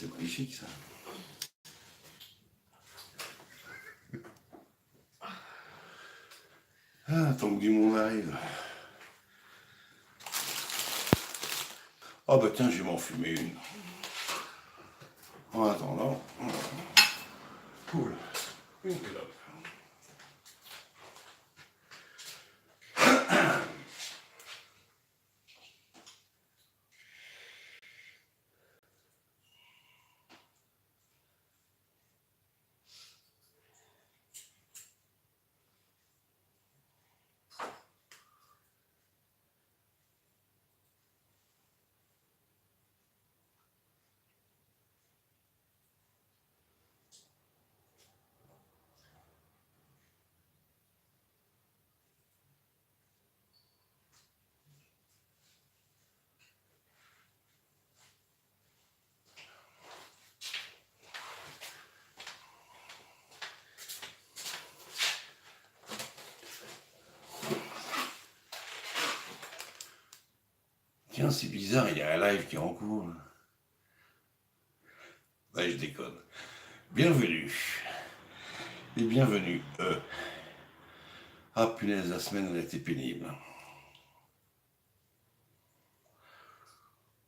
c'est magnifique ça. Ah, tant que du monde arrive. Oh bah tiens, je vais m'en fumer une. En attendant. Cool. Une clope. Tiens, c'est bizarre, il y a un live qui est en cours. Ouais, je déconne. Bienvenue. Et bienvenue. Ah punaise, la semaine elle a été pénible.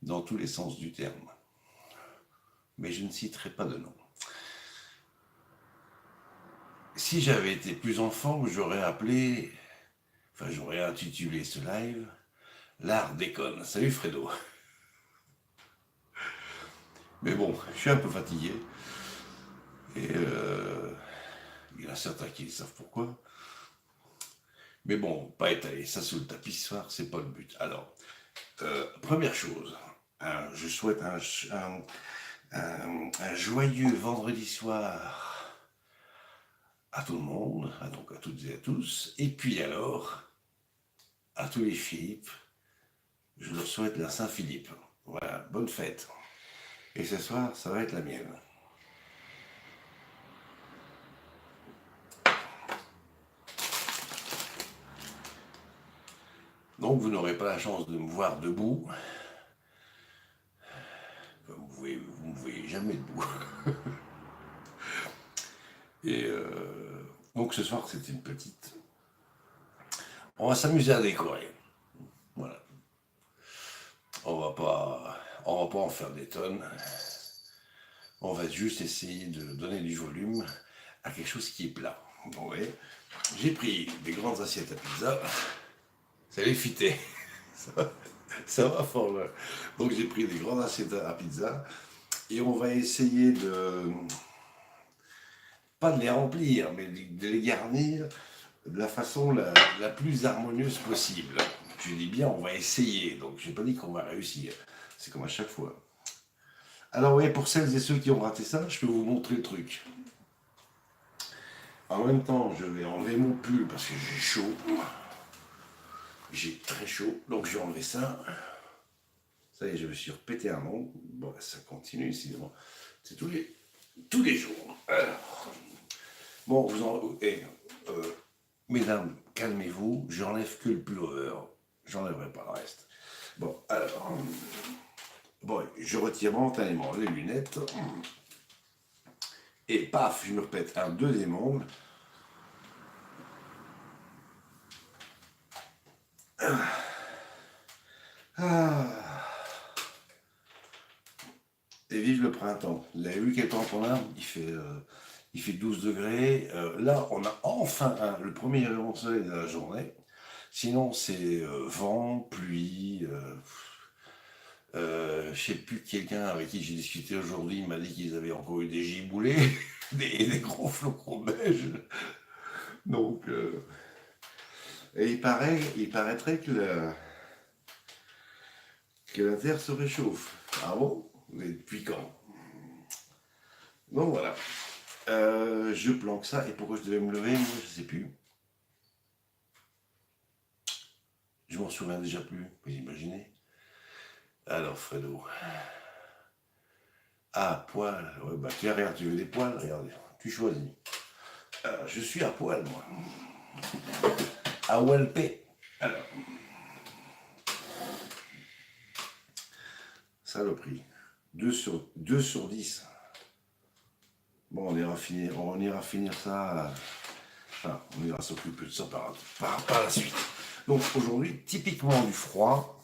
Dans tous les sens du terme. Mais je ne citerai pas de nom. Si j'avais été plus enfant, j'aurais intitulé ce live L'art déconne. Salut Fredo. Mais bon, je suis un peu fatigué. Et il y en a certains qui savent pourquoi. Mais bon, pas étaler ça sous le tapis ce soir, c'est pas le but. Alors, première chose, je souhaite un joyeux vendredi soir à tout le monde, donc à toutes et à tous. Et puis alors, à tous les Philippe, je leur souhaite la Saint-Philippe. Voilà, bonne fête. Et ce soir, ça va être la mienne. Donc vous n'aurez pas la chance de me voir debout. Enfin, vous ne me voyez jamais debout. Et donc ce soir, c'est une petite. On va s'amuser à décorer. Voilà. On va pas en faire des tonnes. On va juste essayer de donner du volume à quelque chose qui est plat. Bon, ouais. J'ai pris des grandes assiettes à pizza. Ça les fitait. Ça va fort là. Donc j'ai pris des grandes assiettes à pizza. Et on va essayer pas de les remplir, mais de les garnir de la façon la plus harmonieuse possible. Je dis bien, on va essayer, donc je n'ai pas dit qu'on va réussir. C'est comme à chaque fois. Alors oui, pour celles et ceux qui ont raté ça, je peux vous montrer le truc. En même temps, je vais enlever mon pull parce que j'ai chaud. J'ai très chaud, donc je vais enlever ça. Ça y est, je me suis repété un ongle. Bon, ça continue ici. C'est tous les jours. Alors, bon, mesdames, calmez-vous. J'enlève que le pullover. J'enlèverai pas le reste. Bon, alors. Bon, je retire momentanément les lunettes. Et paf, je me repète un deuxième ongle. Ah. Et vive le printemps. Vous avez vu quel temps on a? Il fait 12 degrés. Là, on a enfin le premier rayon de soleil de la journée. Sinon, c'est vent, pluie. Je sais plus, quelqu'un avec qui j'ai discuté aujourd'hui m'a dit qu'ils avaient encore eu des giboulées, des gros flocons de neige. Donc, et il paraîtrait que la Terre se réchauffe. Ah bon? Mais depuis quand? Donc voilà. Je planque ça. Et pourquoi je devais me lever? Moi, je sais plus. Je m'en souviens déjà plus. Vous imaginez? Alors, Fredo. Ah, poil. Ouais, bah, tiens, regarde, tu veux des poils? Regarde, tu choisis. Je suis à poil, moi. À Walpé. Alors. Saloperie. 2 sur 10. Bon, on ira finir ça. Enfin, on ira s'occuper de ça par la suite. Donc aujourd'hui, typiquement du froid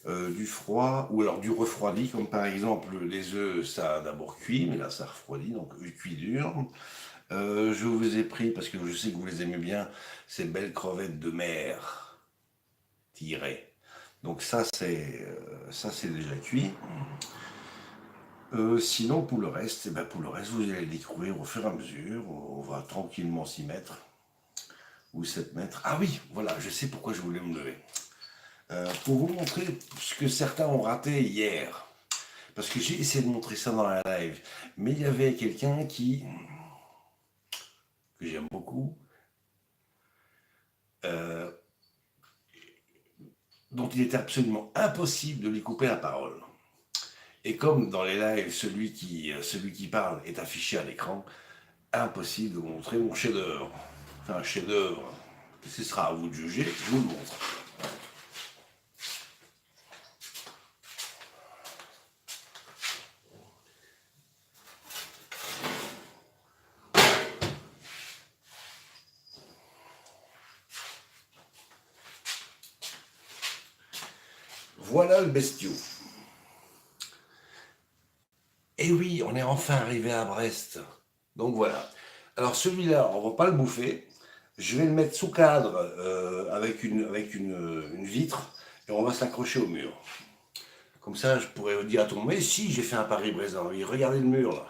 ou alors du refroidi, comme par exemple les œufs, ça a d'abord cuit, mais là ça refroidit, donc cuit dur. Je vous ai pris, parce que je sais que vous les aimez bien, ces belles crevettes de mer tirées. Donc ça c'est déjà cuit. Sinon pour le reste, vous allez le découvrir au fur et à mesure. On va tranquillement s'y mettre. Ou 7 mètres. Ah oui, voilà, je sais pourquoi je voulais me lever. Pour vous montrer ce que certains ont raté hier. Parce que j'ai essayé de montrer ça dans la live. Mais il y avait quelqu'un que j'aime beaucoup, euh, dont il était absolument impossible de lui couper la parole. Et comme dans les lives, celui qui parle est affiché à l'écran, impossible de vous montrer mon chef-d'œuvre. Enfin, un chef-d'œuvre. Ce sera à vous de juger, je vous le montre. Voilà le bestiau. Et oui, on est enfin arrivé à Brest. Donc voilà. Alors celui-là, on ne va pas le bouffer. Je vais le mettre sous cadre avec une vitre et on va s'accrocher au mur. Comme ça, je pourrais dire à tout le monde, mais si, j'ai fait un Paris-Brest dans la vie, regardez le mur là.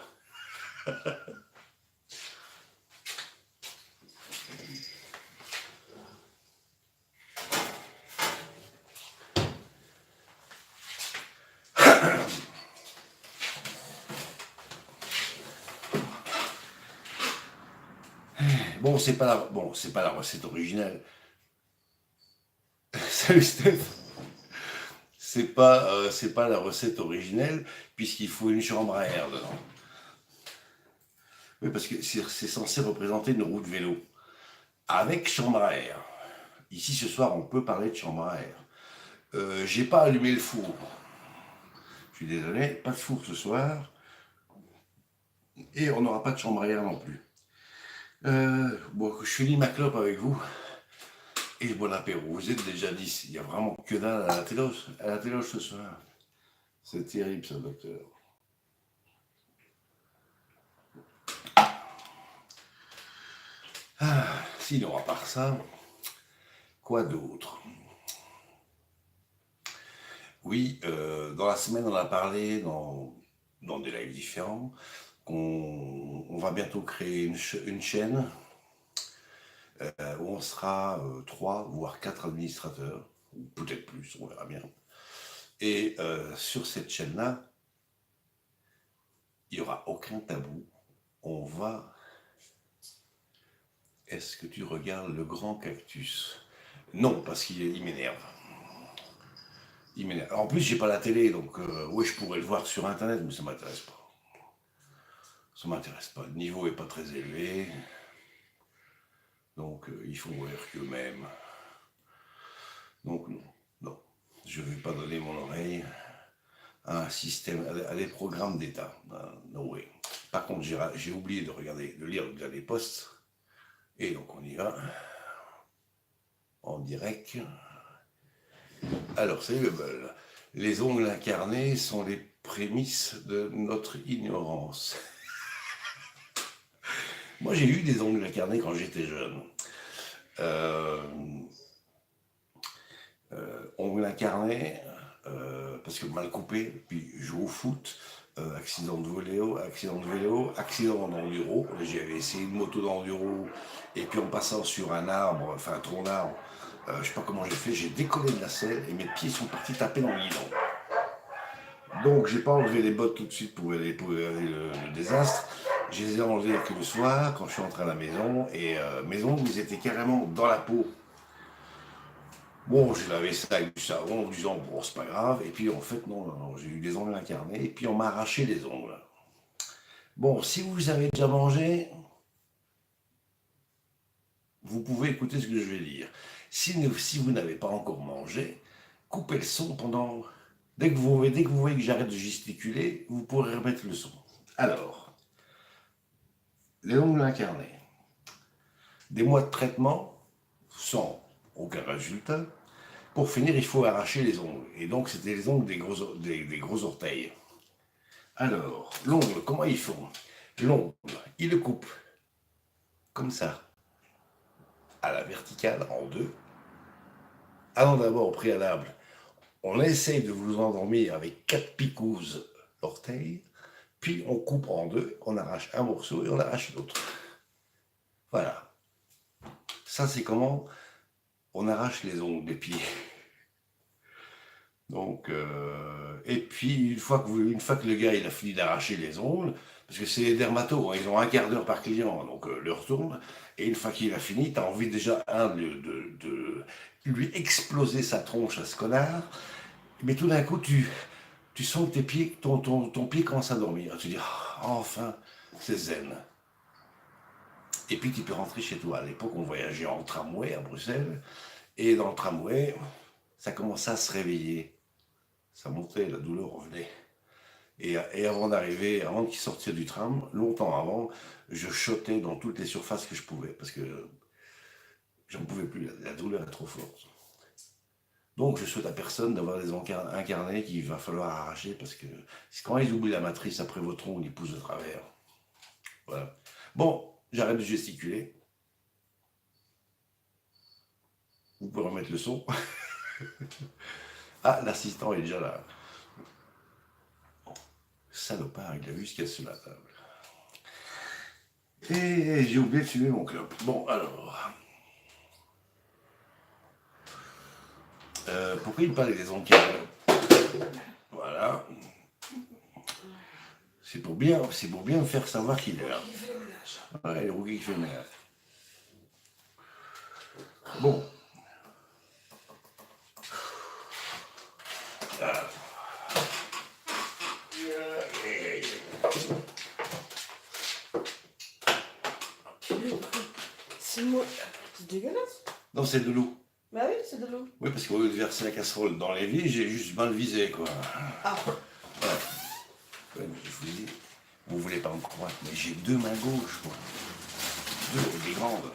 Bon, c'est pas la recette originale. Salut Steph. C'est pas la recette originelle puisqu'il faut une chambre à air dedans. Oui, parce que c'est censé représenter une roue de vélo avec chambre à air. Ici ce soir, on peut parler de chambre à air. J'ai pas allumé le four. Je suis désolé, pas de four ce soir. Et on n'aura pas de chambre à air non plus. Bon, je finis ma clope avec vous. Et bon apéro. Vous êtes déjà 10. Il n'y a vraiment que dalle à la téloche ce soir. C'est terrible ça, docteur. Sinon, à part ça, quoi d'autre? Oui, dans la semaine, on a parlé dans des lives différents qu'on va bientôt créer une chaîne où on sera 3 voire 4 administrateurs, ou peut-être plus, on verra bien. Et sur cette chaîne-là, il n'y aura aucun tabou. On va... Est-ce que tu regardes le grand cactus? Non, parce qu'il m'énerve. Il m'énerve. En plus, j'ai pas la télé, donc oui, je pourrais le voir sur Internet, mais ça m'intéresse pas. Ça m'intéresse pas. Le niveau est pas très élevé. Donc, ils font rire qu'eux-mêmes. Donc, non, non. Je ne vais pas donner mon oreille à un système, à des programmes d'État. No way. Par contre, j'ai oublié de lire le dernier post. Et donc, on y va. En direct. Alors, c'est le bol. Les ongles incarnés sont les prémices de notre ignorance. Moi, j'ai eu des ongles incarnés quand j'étais jeune. Ongles incarnés, parce que mal coupé, puis je joue au foot, accident de vélo, accident d'enduro. J'avais essayé une moto d'enduro, et puis en passant sur un arbre, enfin un tronc d'arbre, je sais pas comment j'ai fait, j'ai décollé de la selle et mes pieds sont partis taper dans le guidon. Donc j'ai pas enlevé les bottes tout de suite pour aller le désastre. Je les ai enlevées que le soir quand je suis rentré à la maison et mes ongles ils étaient carrément dans la peau. Bon, j'ai lavé ça avec du savon en disant bon c'est pas grave. Et puis en fait non, j'ai eu des ongles incarnés et puis on m'a arraché les ongles. Bon, si vous avez déjà mangé, vous pouvez écouter ce que je vais dire. Si vous n'avez pas encore mangé, coupez le son pendant Dès que vous voyez que j'arrête de gesticuler, vous pourrez remettre le son. Alors, les ongles incarnés. Des mois de traitement sans aucun résultat. Pour finir, il faut arracher les ongles. Et donc, c'était les ongles des gros orteils. Alors, l'ongle, comment ils font? L'ongle, ils le coupent comme ça, à la verticale, en deux. Avant d'abord, au préalable, on essaye de vous endormir avec 4 picouzes d'orteils, puis on coupe en deux, on arrache un morceau et on arrache l'autre. Voilà. Ça, c'est comment on arrache les ongles des pieds. Donc, et puis, une fois que le gars il a fini d'arracher les ongles, parce que c'est les dermatos, hein, ils ont un quart d'heure par client, donc leur tourne, et une fois qu'il a fini, tu as envie déjà, de lui exploser sa tronche à ce connard, mais tout d'un coup, tu sens que tes pieds, ton pied commence à dormir. Tu dis, oh, enfin, c'est zen. Et puis tu peux rentrer chez toi. À l'époque, on voyageait en tramway à Bruxelles, et dans le tramway, ça commençait à se réveiller. Ça montait, la douleur revenait. Et avant d'arriver, avant qu'ils sortent du tram, longtemps avant, je shotais dans toutes les surfaces que je pouvais, parce que j'en pouvais plus, la douleur est trop forte. Donc je souhaite à personne d'avoir des ongles incarnés qu'il va falloir arracher, parce que quand ils oublient la matrice après votre ongle, ils poussent de travers. Voilà. Bon, j'arrête de gesticuler. Vous pouvez remettre le son. Ah, l'assistant est déjà là. Salopard, il a vu ce qu'il y a sur la table. Et j'ai oublié de fumer mon clope. Bon, alors. Pourquoi il parlait des ongles carrés? Voilà. C'est pour bien me faire savoir qu'il est là. Ouais, le rouquet qui fait le ménage. Bon. Ah. C'est dégueulasse. Non, c'est de l'eau. Bah oui, c'est de l'eau. Oui, parce qu'au lieu de verser la casserole dans l'évier, j'ai juste mal visé, quoi. Ah. Ouais. Ouais, mais je vous dis, vous voulez pas me croire, mais j'ai 2 mains gauches, quoi. 2, des grandes.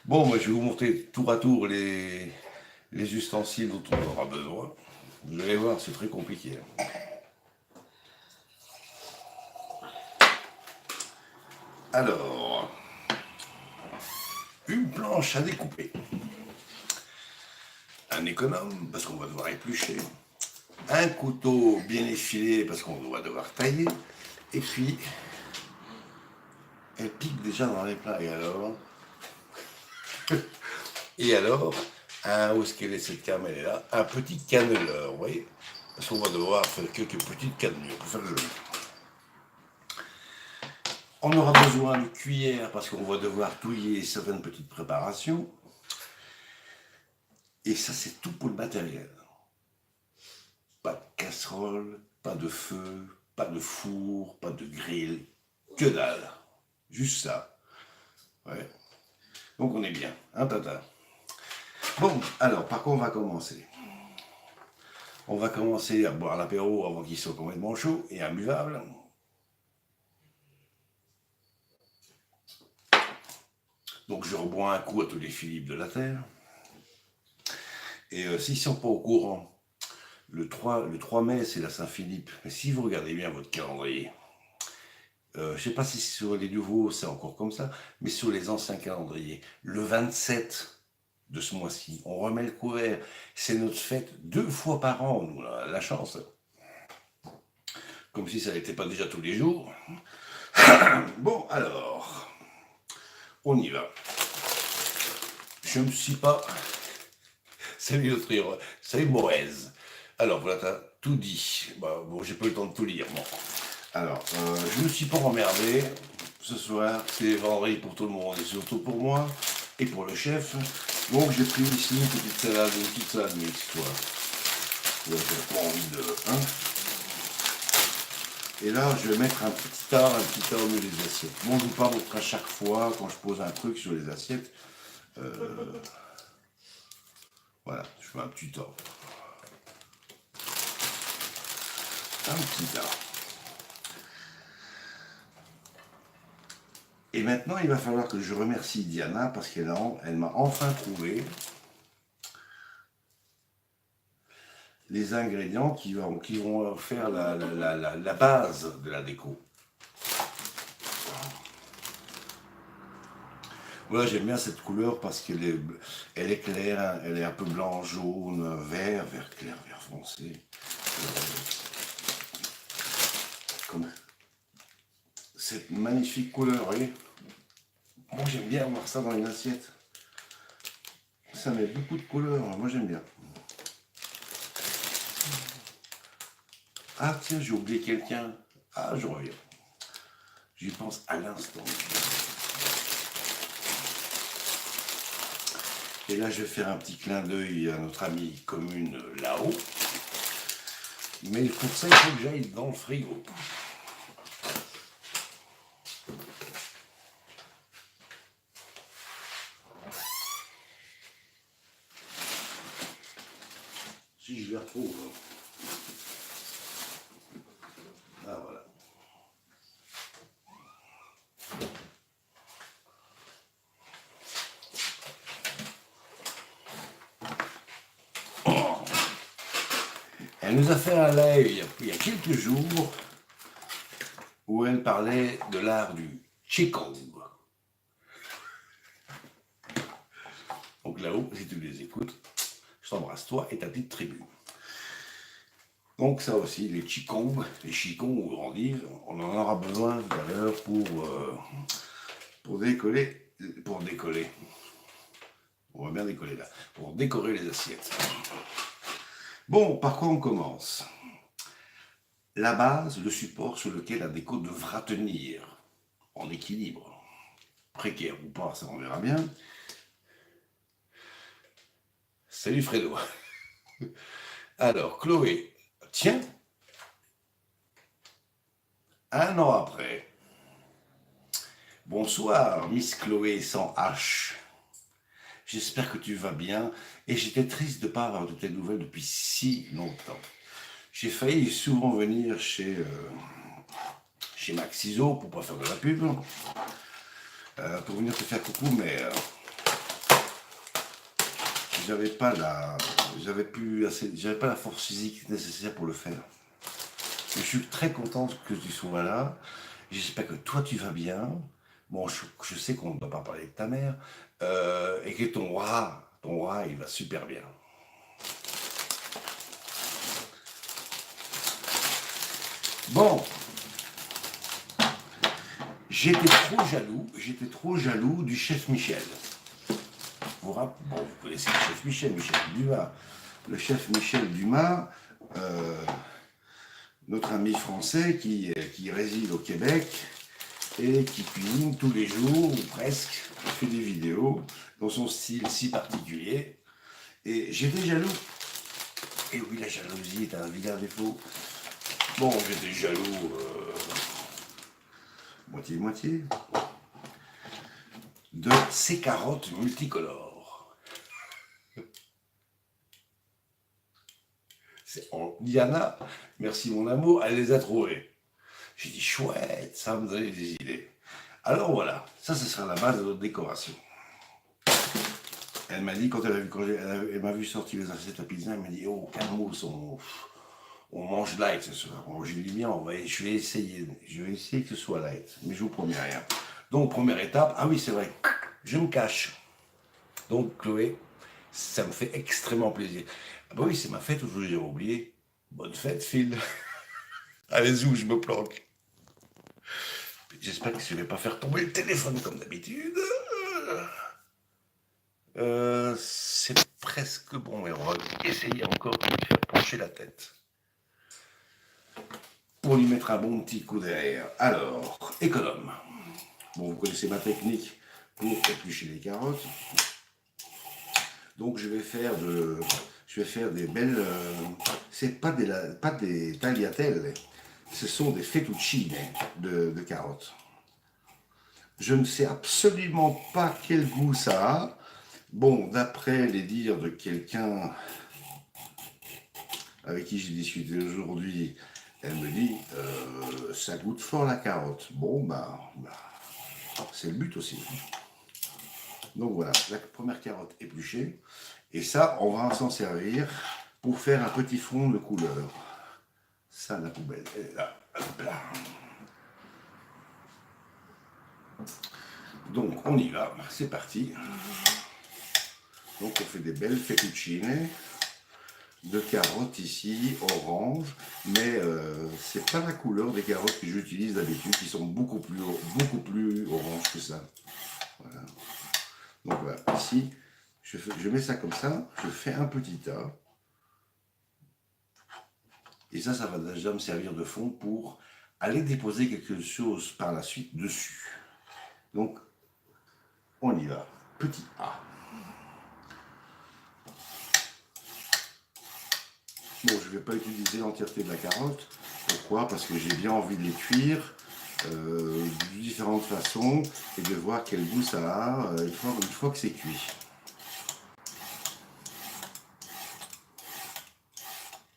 Bon, moi, je vais vous montrer tour à tour les ustensiles dont on aura besoin. Vous allez voir, c'est très compliqué. Alors, une planche à découper. Un économe, parce qu'on va devoir éplucher. Un couteau bien effilé, parce qu'on va devoir tailler. Et puis, elle pique déjà dans les plats. Et alors, où est-ce qu'elle est cette cam? Elle est là. Un petit canneleur, vous voyez? Parce qu'on va devoir faire quelques petites cannelures pour faire le jeu. On aura besoin de cuillères parce qu'on va devoir touiller certaines petites préparations. Et ça, c'est tout pour le matériel. Pas de casserole, pas de feu, pas de four, pas de grill, que dalle. Juste ça. Ouais. Donc on est bien, hein, tata? Bon, alors, par quoi on va commencer? On va commencer à boire l'apéro avant qu'il soit complètement chaud et imbuvable. Donc je rebois un coup à tous les Philippe de la Terre. Et s'ils ne sont pas au courant, le 3 mai, c'est la Saint-Philippe. Mais si vous regardez bien votre calendrier, je ne sais pas si sur les nouveaux, c'est encore comme ça, mais sur les anciens calendriers, le 27 de ce mois-ci, on remet le couvert. C'est notre fête 2 fois par an, nous, la chance. Comme si ça n'était pas déjà tous les jours. Bon, alors, on y va. Je ne me suis pas... Salut notre héros, salut Moïse. Alors voilà, t'as tout dit. Bah, bon, j'ai pas eu le temps de tout lire. Bon. Alors, je ne me suis pas emmerdé. Ce soir, c'est vendredi pour tout le monde et surtout pour moi et pour le chef. Donc j'ai pris ici une petite salade mixte, quoi. J'ai pas envie de... Hein. Et là, je vais mettre un petit tas au milieu des assiettes. Bon, je ne vous pas montrer à chaque fois quand je pose un truc sur les assiettes. Voilà, je fais un petit tas. Un petit tas. Et maintenant, il va falloir que je remercie Diana parce qu'elle m'a enfin trouvé les ingrédients qui vont faire la base de la déco. Voilà, j'aime bien cette couleur parce elle est claire, elle est un peu blanc, jaune, vert clair, vert foncé. Comme cette magnifique couleur, vous voyez. Moi j'aime bien avoir ça dans une assiette. Ça met beaucoup de couleurs, moi j'aime bien. Ah tiens, j'ai oublié quelqu'un. Ah, je reviens. J'y pense à l'instant. Et là, je vais faire un petit clin d'œil à notre amie commune là-haut. Mais pour ça, il faut que j'aille dans le frigo. Si je les retrouve. Ah voilà. Elle nous a fait un live il y a quelques jours où elle parlait de l'art du Qigong. Donc là-haut, si tu les écoutes, je t'embrasse toi et ta petite tribu. Donc ça aussi, les Qigong, les Qigong ou grandir, on en aura besoin tout à l'heure pour décoller. On va bien décoller là, pour décorer les assiettes. Bon, par quoi on commence? La base, le support sur lequel la déco devra tenir, en équilibre, précaire ou pas, ça on verra bien. Salut Fredo. Alors, Chloé, tiens, un an après. Bonsoir, Miss Chloé sans H. J'espère que tu vas bien et j'étais triste de ne pas avoir de tes nouvelles depuis si longtemps. J'ai failli souvent venir chez Max Iso pour pas faire de la pub, pour venir te faire coucou, mais j'avais pas la force physique nécessaire pour le faire. Mais je suis très contente que tu sois là. J'espère que toi tu vas bien. Bon, je sais qu'on ne doit pas parler de ta mère et que ton rat, il va super bien. Bon, j'étais trop jaloux du chef Michel. Vous connaissez le chef Michel Dumas. Le chef Michel Dumas, notre ami français qui réside au Québec et qui cuisine tous les jours, ou presque, fait des vidéos dans son style si particulier. Et j'étais jaloux. Et oui, la jalousie est un vilain défaut. Bon, j'étais jaloux, moitié-moitié, de ces carottes multicolores. Diana, merci mon amour, elle les a trouvées. J'ai dit chouette, ça va me donner des idées. Alors voilà, ça ce sera la base de notre décoration. Elle m'a dit, quand elle m'a vu sortir les assiettes à pizza, elle m'a dit, oh Carmousse, on mange light ce soir. Bon, je lui ai dit bien, je vais essayer que ce soit light, mais je vous promets rien. Donc première étape, ah oui c'est vrai, je me cache. Donc Chloé, ça me fait extrêmement plaisir. Ah bah oui, c'est ma fête aujourd'hui, j'ai oublié. Bonne fête Phil. Allez où je me planque. J'espère que je ne vais pas faire tomber le téléphone comme d'habitude. C'est presque bon, mais on va essayer encore de lui faire pencher la tête. Pour lui mettre un bon petit coup derrière. Alors, économe. Bon, vous connaissez ma technique pour éplucher les carottes. Donc je vais faire des belles... c'est pas des tagliatelles, ce sont des fettuccine de carottes. Je ne sais absolument pas quel goût ça a, Bon, d'après les dires de quelqu'un avec qui j'ai discuté aujourd'hui, elle me dit ça goûte fort la carotte. Bon, c'est le but aussi. Donc voilà, la première carotte épluchée. Et ça, on va s'en servir pour faire un petit fond de couleur. Ça, la poubelle, elle est là. Hop là. Donc, on y va. C'est parti. Donc, on fait des belles fettuccine de carottes ici, orange. Mais c'est pas la couleur des carottes que j'utilise d'habitude, qui sont beaucoup plus orange que ça. Voilà. Donc voilà, ici, je mets ça comme ça, je fais un petit tas. Et ça va déjà me servir de fond pour aller déposer quelque chose par la suite dessus. Donc, on y va. Petit A. Bon, je ne vais pas utiliser l'entièreté de la carotte. Pourquoi? Parce que j'ai bien envie de les cuire de différentes façons et de voir quel goût ça a une fois que c'est cuit.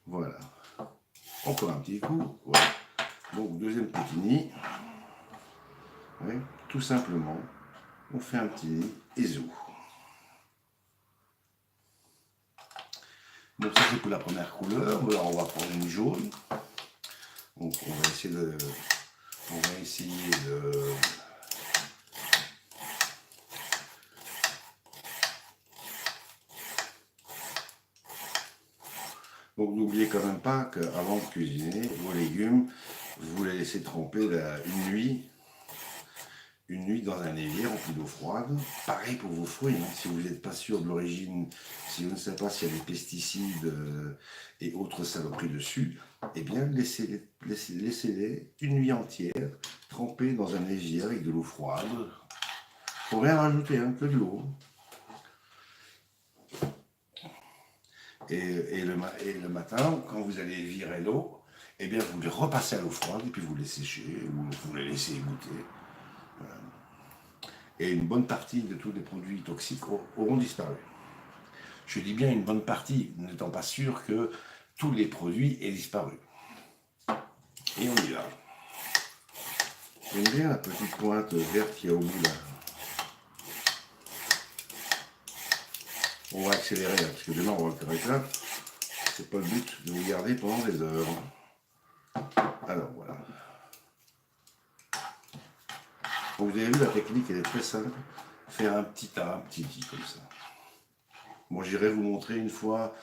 Voilà. Encore un petit coup. Voilà. Donc, deuxième petit nid. Oui, tout simplement, on fait un petit nid et zou. Donc ça c'est pour la première couleur. Alors on va prendre une jaune. Donc on va essayer de donc n'oubliez quand même pas qu'avant de cuisiner vos légumes, vous les laissez tremper une nuit dans un évier rempli d'eau froide. Pareil pour vos fruits, hein. Si vous n'êtes pas sûr de l'origine, si vous ne savez pas s'il y a des pesticides et autres saloperies dessus, eh bien laissez-les une nuit entière trempés dans un évier avec de l'eau froide. Faut rien rajouter, hein, que de l'eau. Et le matin, quand vous allez virer l'eau, eh bien vous les repassez à l'eau froide et puis vous les séchez ou vous les laissez égoutter. Voilà. Et une bonne partie de tous les produits toxiques auront disparu. Je dis bien une bonne partie, n'étant pas sûr que tous les produits aient disparu. Et on y va. J'aime bien la petite pointe verte qu'il y a au bout là. On va accélérer là, parce que demain on va le faire avec là. C'est pas le but de vous garder pendant des heures. Alors voilà. Donc, vous avez vu, la technique elle est très simple. Faire un petit tas, un petit comme ça. Bon, j'irai vous montrer une fois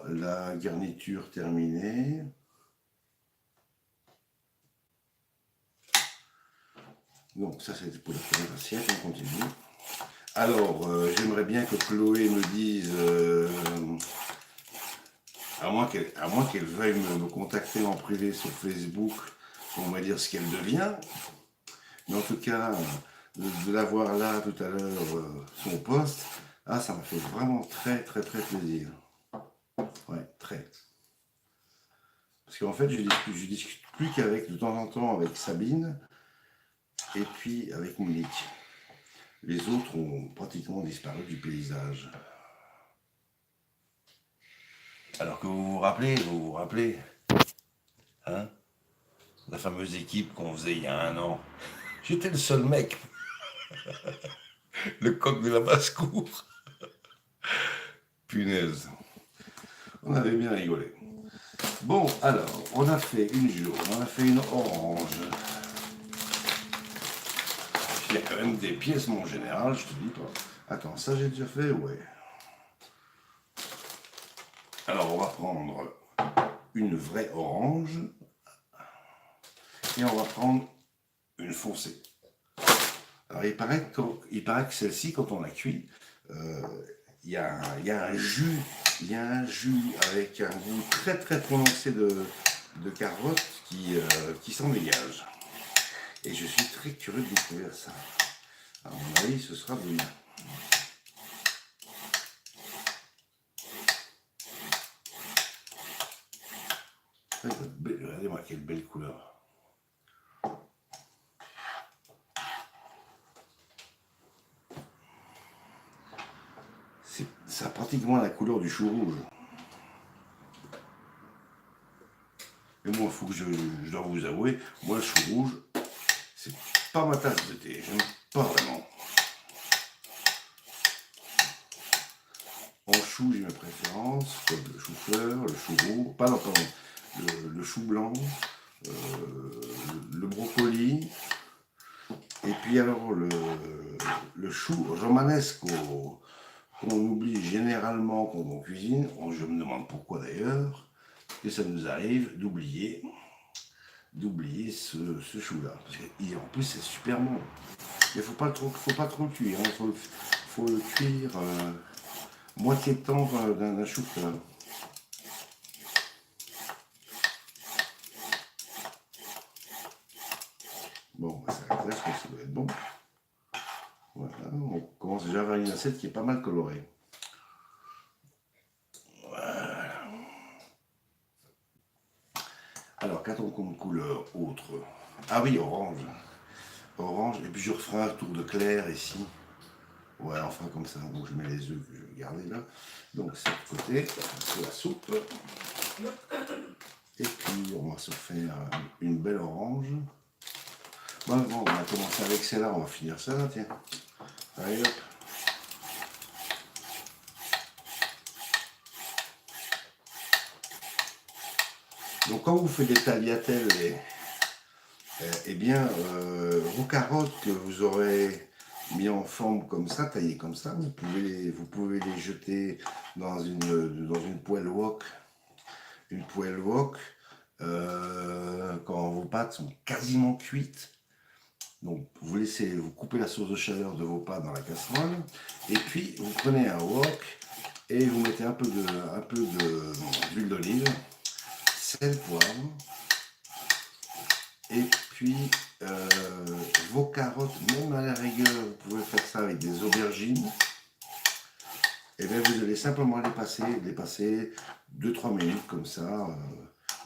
la garniture terminée. Donc ça c'est pour la première assiette, on continue. Alors, j'aimerais bien que Chloé me dise, à moins qu'elle veuille me contacter en privé sur Facebook pour me dire ce qu'elle devient. Mais en tout cas, de la voir là tout à l'heure, son poste, ça m'a fait vraiment très très très plaisir. Ouais, très. Parce qu'en fait, je discute plus qu'avec, de temps en temps, avec Sabine et puis avec Monique. Les autres ont pratiquement disparu du paysage. Alors que vous vous rappelez, hein, la fameuse équipe qu'on faisait il y a 1 an. J'étais le seul mec, le coq de la basse-cour. Punaise, on avait bien rigolé. Bon, alors, on a fait une jaune, on a fait une orange. Il y a quand même des pièces, mon général, je te dis pas. Attends, ça j'ai déjà fait, ouais. Alors, on va prendre une vraie orange. Et on va prendre une foncée. Alors, il paraît que celle-ci, quand on la cuit, il y a un jus avec un goût très très prononcé de carotte qui s'en dégage. Et je suis très curieux de découvrir ça. À mon avis, ce sera demain. Regardez-moi quelle belle couleur. Ça a pratiquement la couleur du chou rouge. Et moi, il faut que je dois vous avouer, moi le chou rouge, c'est pas ma tasse de thé. J'aime pas vraiment. En chou, j'ai mes préférences, comme le chou-fleur, le chou rouge, pardon, le chou blanc, le brocoli, et puis alors le chou romanesque qu'on oublie généralement quand on cuisine. Je me demande pourquoi d'ailleurs, que ça nous arrive d'oublier ce chou-là. Parce qu'en plus, c'est super bon. Il faut pas trop le cuire, hein. Faut le cuire moitié de temps d'un chou-fleur. Bon, ça clair que ça doit être bon. Voilà, on commence déjà à avoir une assiette qui est pas mal colorée. Voilà. Alors, qu'a-t-on comme couleur autre? Ah oui, orange. Orange, et puis je referai un tour de clair ici. Ouais, enfin comme ça. Donc je mets les œufs que je vais garder là. Donc c'est de côté, c'est la soupe. Et puis on va se faire une belle orange. Bon, on va commencer avec celle-là, on va finir ça là, tiens. Allez hop. Donc quand vous faites des tagliatelles, eh bien vos carottes que vous aurez mis en forme comme ça, taillées comme ça, vous pouvez les jeter dans une poêle wok. Une poêle wok, quand vos pâtes sont quasiment cuites. Donc vous coupez la source de chaleur de vos pâtes dans la casserole, et puis vous prenez un wok et vous mettez un peu d'huile d'olive, sel, poivre, et puis vos carottes, même à la rigueur, vous pouvez faire ça avec des aubergines. Et bien vous allez simplement les passer 2-3 minutes comme ça,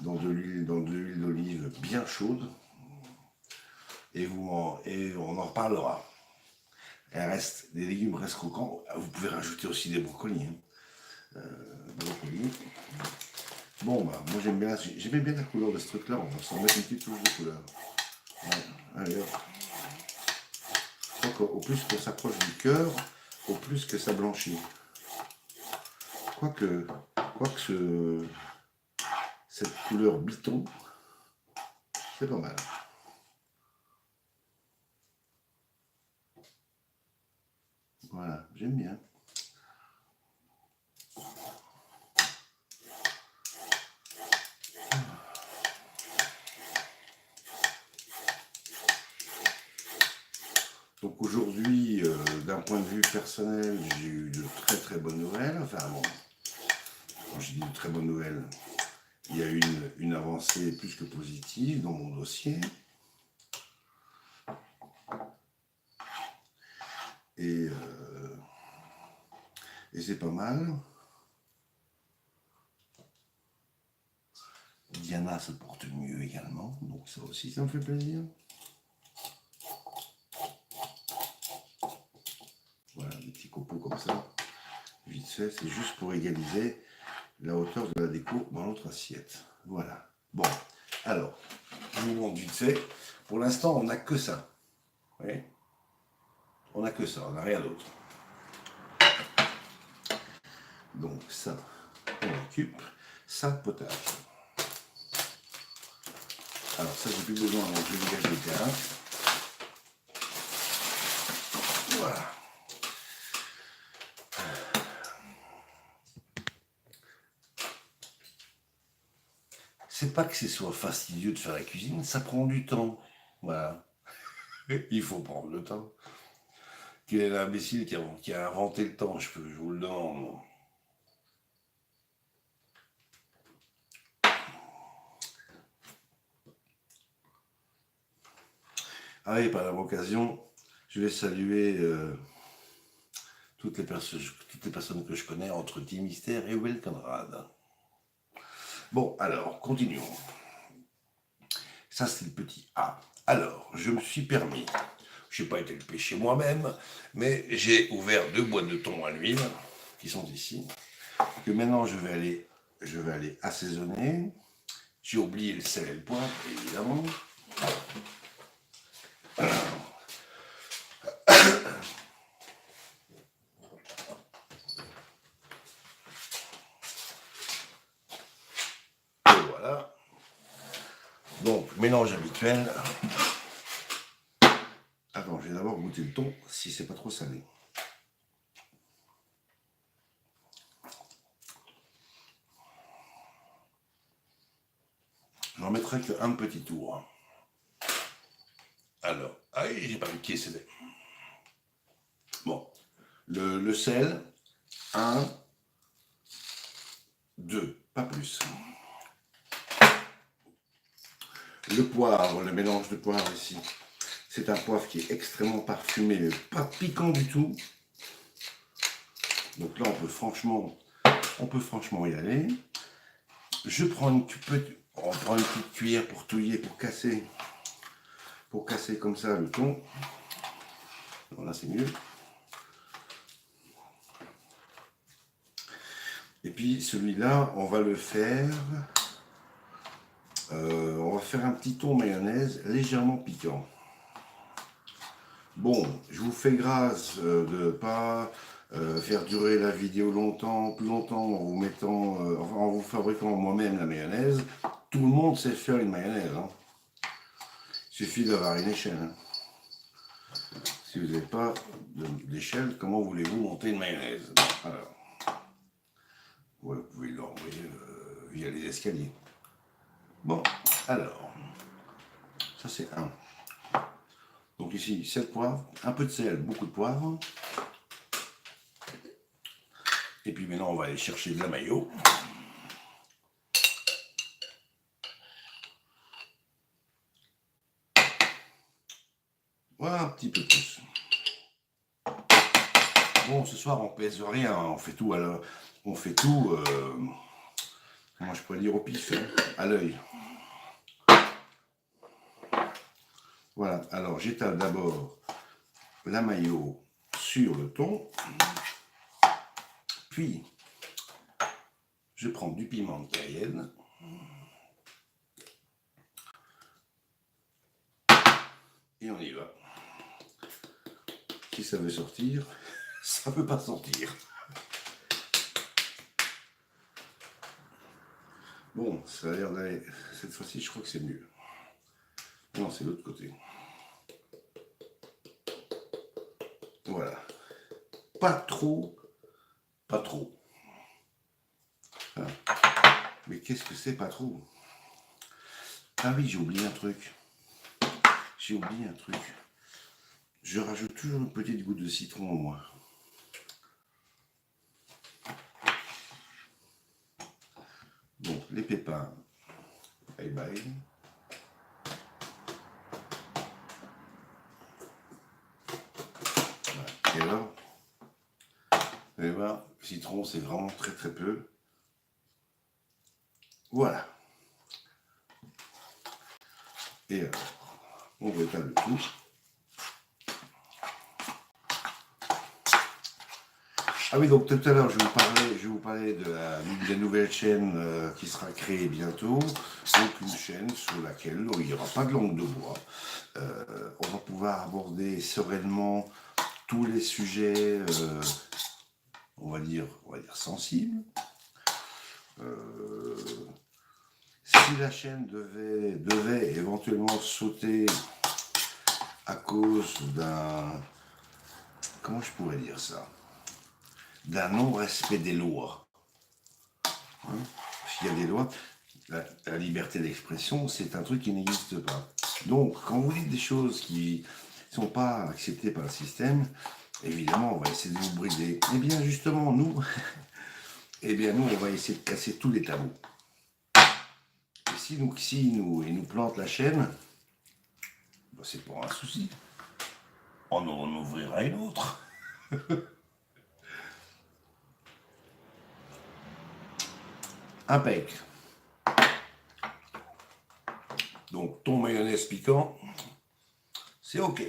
dans de l'huile d'olive bien chaude. Et on en reparlera. Les légumes restent croquants. Vous pouvez rajouter aussi des brocolis. Brocolis. Bon, bah, moi j'aimais bien la couleur de ce truc-là. On va s'en mettre une petite touche de couleur. Ouais, allez hop. Je crois qu'au plus qu'on s'approche du cœur, au plus que ça blanchit. Quoique cette couleur biton, c'est pas mal. Voilà, j'aime bien. Donc aujourd'hui, d'un point de vue personnel, j'ai eu de très très bonnes nouvelles. Enfin bon, quand je dis de très bonnes nouvelles, il y a eu une avancée plus que positive dans mon dossier. Et c'est pas mal. Diana se porte mieux également, donc ça aussi, ça me fait plaisir. Voilà, des petits copeaux comme ça. Vite fait, c'est juste pour égaliser la hauteur de la déco dans notre assiette. Voilà. Bon, alors, je vous montre vite fait. Pour l'instant, on n'a que ça. Vous voyez ? On n'a que ça, on n'a rien d'autre. Donc ça, on occupe. Ça, potage. Alors ça, j'ai plus besoin, donc je dégage le terrain. Voilà. C'est pas que ce soit fastidieux de faire la cuisine, ça prend du temps. Voilà. Il faut prendre le temps. Quel est l'imbécile qui a inventé le temps, je vous le demande. Ah oui, par la même occasion, je vais saluer toutes les personnes que je connais entre Team Mystère et Will Conrad. Bon, alors, continuons. Ça, c'est le petit A. Alors, je me suis permis, je n'ai pas été le pécher moi-même, mais j'ai ouvert 2 boîtes de thon à l'huile, qui sont ici, que maintenant je vais aller assaisonner. J'ai oublié le sel et le poivre, évidemment. Et voilà. Donc, mélange habituel. Attends, je vais d'abord goûter le thon, si c'est pas trop salé. J'en mettrai qu'un petit tour. Alors, j'ai pas vu qui c'était. Bon, le sel, 1, 2, pas plus. Le poivre, le mélange de poivre ici, c'est un poivre qui est extrêmement parfumé, mais pas piquant du tout. Donc là, on peut franchement y aller. Je prends on prend une petite cuillère pour touiller, pour casser comme ça le thon. Voilà, c'est mieux. Et puis celui-là, on va le faire. On va faire un petit thon mayonnaise légèrement piquant. Bon, je vous fais grâce de ne pas faire durer la vidéo plus longtemps en vous mettant, en vous fabriquant moi-même la mayonnaise. Tout le monde sait faire une mayonnaise. Hein. Il suffit d'avoir une échelle. Hein. Si vous n'avez pas d'échelle, comment voulez-vous monter une mayonnaise? Alors, vous pouvez l'envoyer via les escaliers. Bon, alors, ça c'est un. Donc ici, sel, poivre, un peu de sel, beaucoup de poivre. Et puis maintenant, on va aller chercher de la mayo. Voilà, un petit peu plus. Bon, ce soir, on pèse rien, on fait tout comment je pourrais dire, au pif, hein, à l'œil. Voilà, alors j'étale d'abord la mayo sur le thon, puis je prends du piment de Cayenne, et on y va. Si ça veut sortir, ça ne peut pas sortir. Bon, ça a l'air d'aller, cette fois-ci je crois que c'est mieux. Non, c'est l'autre côté. Voilà. Pas trop. Hein. Mais qu'est-ce que c'est pas trop? Ah oui, j'ai oublié un truc. Je rajoute toujours une petite goutte de citron, moi. Donc, les pépins. Bye bye. Voilà. Et alors, vous allez voir, le citron, c'est vraiment très très peu. Voilà. Et alors, on rétale le tout. Ah oui, donc tout à l'heure, je vous parlais de l'une des nouvelles chaînes qui sera créée bientôt. Donc une chaîne sur laquelle il n'y aura pas de langue de bois. On va pouvoir aborder sereinement tous les sujets, on va dire sensibles. Si la chaîne devait éventuellement sauter à cause d'un... Comment je pourrais dire ça? D'un non-respect des lois. Hein? S'il y a des lois, la liberté d'expression, c'est un truc qui n'existe pas. Donc, quand vous dites des choses qui ne sont pas acceptées par le système, évidemment, on va essayer de vous brider. Eh bien, justement, nous, on va essayer de casser tous les tabous. Et si nous plante la chaîne, ben, c'est pour un souci. On en ouvrira une autre. Impec. Donc, ton mayonnaise piquant, c'est ok.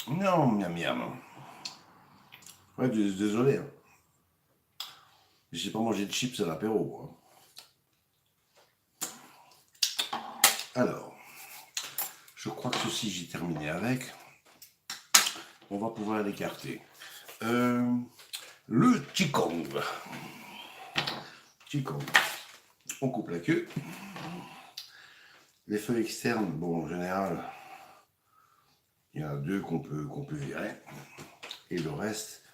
Non, miam miam. Ouais, désolé, hein. J'ai pas mangé de chips à l'apéro, hein. Alors, je crois que ceci, j'ai terminé avec. On va pouvoir l'écarter. Le Qigong. Qigong. On coupe la queue. Les feuilles externes, bon, en général, il y en a deux qu'on peut virer. Et le reste,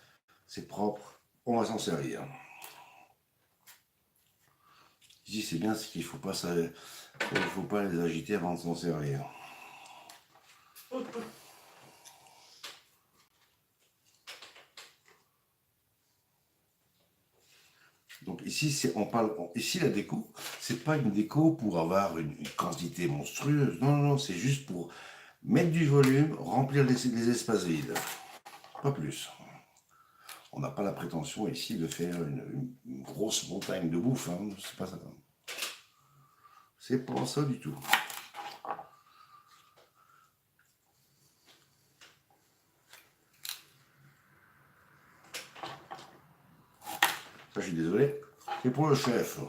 c'est propre. On va s'en servir. Ici, c'est bien, c'est qu'il ne faut pas les agiter avant de s'en servir. Donc ici, ici la déco, c'est pas une déco pour avoir une quantité monstrueuse. Non, non, c'est juste pour mettre du volume, remplir les espaces vides. Pas plus. On n'a pas la prétention ici de faire une grosse montagne de bouffe. Hein. C'est pas ça. C'est pas ça du tout. Ça, je suis désolé. C'est pour le chef.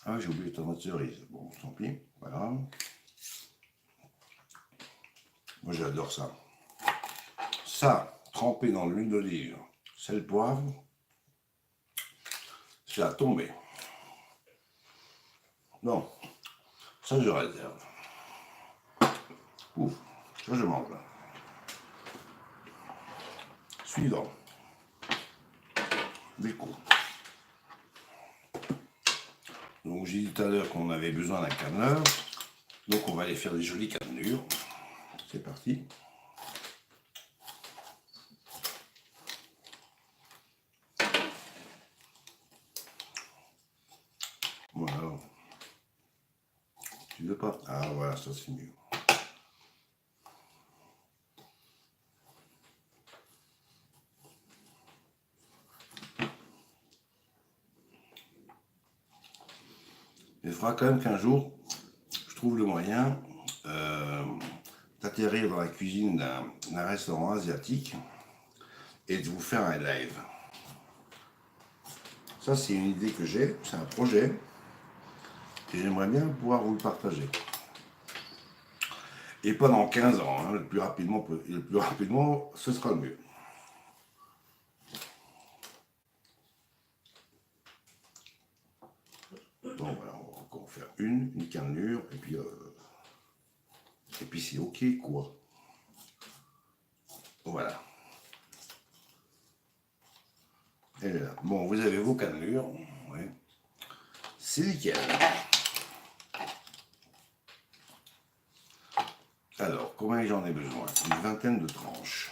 Ah, j'ai oublié les tomates cerises. Bon, tant pis. Voilà. Moi, j'adore ça. Ça, trempé dans l'huile d'olive, sel, poivre, c'est à tomber. Non, ça, je réserve. Ouf, ça, je mange là. Suivant. Des coups. Donc, j'ai dit tout à l'heure qu'on avait besoin d'un canneleur. Donc, on va aller faire des jolies cannelures. C'est parti. Voilà. Tu veux pas? Ah, voilà, ça, c'est mieux. Il faudra quand même qu'un jour, je trouve le moyen d'atterrir dans la cuisine d'un restaurant asiatique et de vous faire un live. Ça, c'est une idée que j'ai, c'est un projet et j'aimerais bien pouvoir vous le partager. Et pas dans 15 ans, hein, le plus rapidement, ce sera le mieux. Bon, voilà, on va encore faire une cannelure et puis c'est ok quoi. Voilà. Et là, bon, vous avez vos cannelures, ouais. C'est nickel. Alors, combien j'en ai besoin? Une vingtaine de tranches.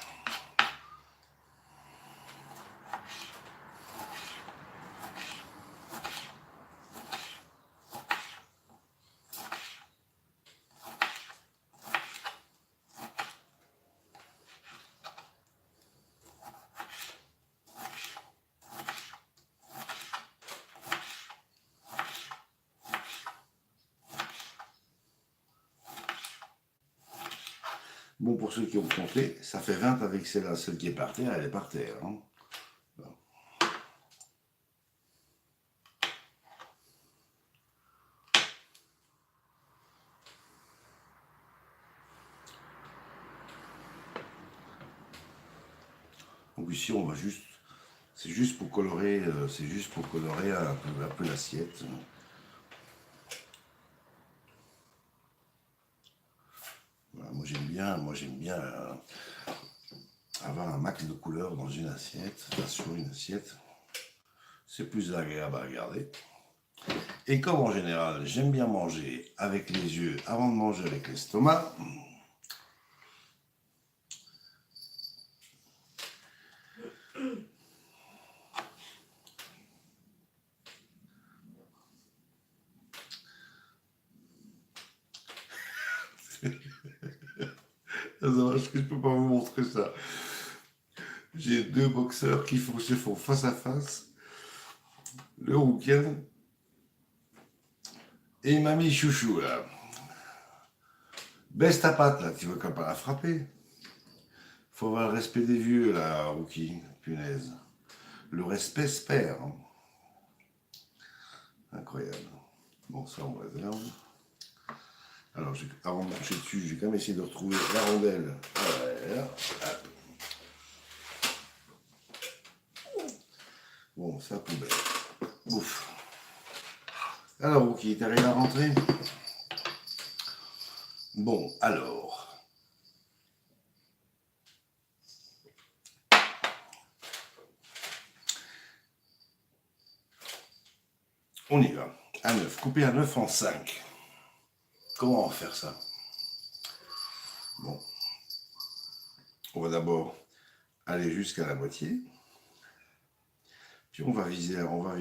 Bon, pour ceux qui ont compté, ça fait 20 avec celle-là. Celle qui est par terre, elle est par terre. Hein. Bon. Donc ici, on va juste... C'est juste pour colorer, un peu l'assiette. Voilà, moi j'aime bien avoir un max de couleurs dans une assiette, sur une assiette. C'est plus agréable à regarder. Et comme en général, j'aime bien manger avec les yeux avant de manger avec l'estomac, c'est dommage que je peux pas vous montrer ça. J'ai deux boxeurs qui se font face à face, le week-end, et mamie chouchou là. Baisse ta patte, là, tu veux pas la frapper. Faut avoir le respect des vieux, là, Rookie, punaise. Le respect se perd. Hein. Incroyable. Bon, ça, on réserve. Alors, avant de marcher dessus, je vais quand même essayer de retrouver la rondelle. Voilà. Bon, ça, poubelle. Ouf. Alors, Rookie, t'arrives à rentrer? Bon, alors. On y va. À 9. Couper à 9 en 5. Comment on va faire ça? Bon. On va d'abord aller jusqu'à la moitié. Puis on va viser, on va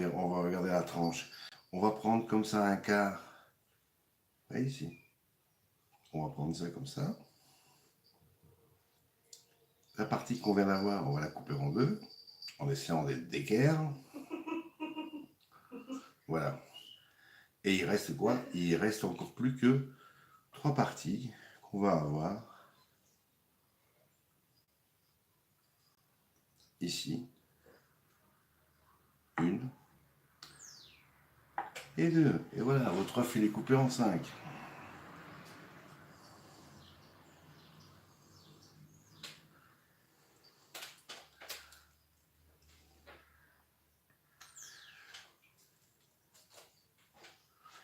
regarder la tranche. On va prendre comme ça un quart. Vous voyez ici. On va prendre ça comme ça. La partie qu'on vient d'avoir, on va la couper en deux, en essayant d'être d'équerre. Voilà. Et il reste quoi? Il reste encore plus que 3 parties qu'on va avoir ici. 1 et 2. Et voilà, votre œuf il est coupé en 5.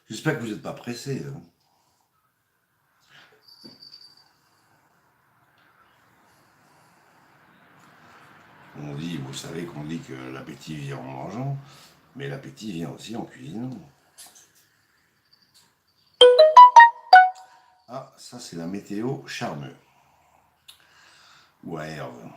J'espère que vous n'êtes pas pressé. Hein. On dit, vous savez qu'on dit que l'appétit vient en mangeant, mais l'appétit vient aussi en cuisinant. Ah, ça c'est la météo Charmeux. Ou à Herve.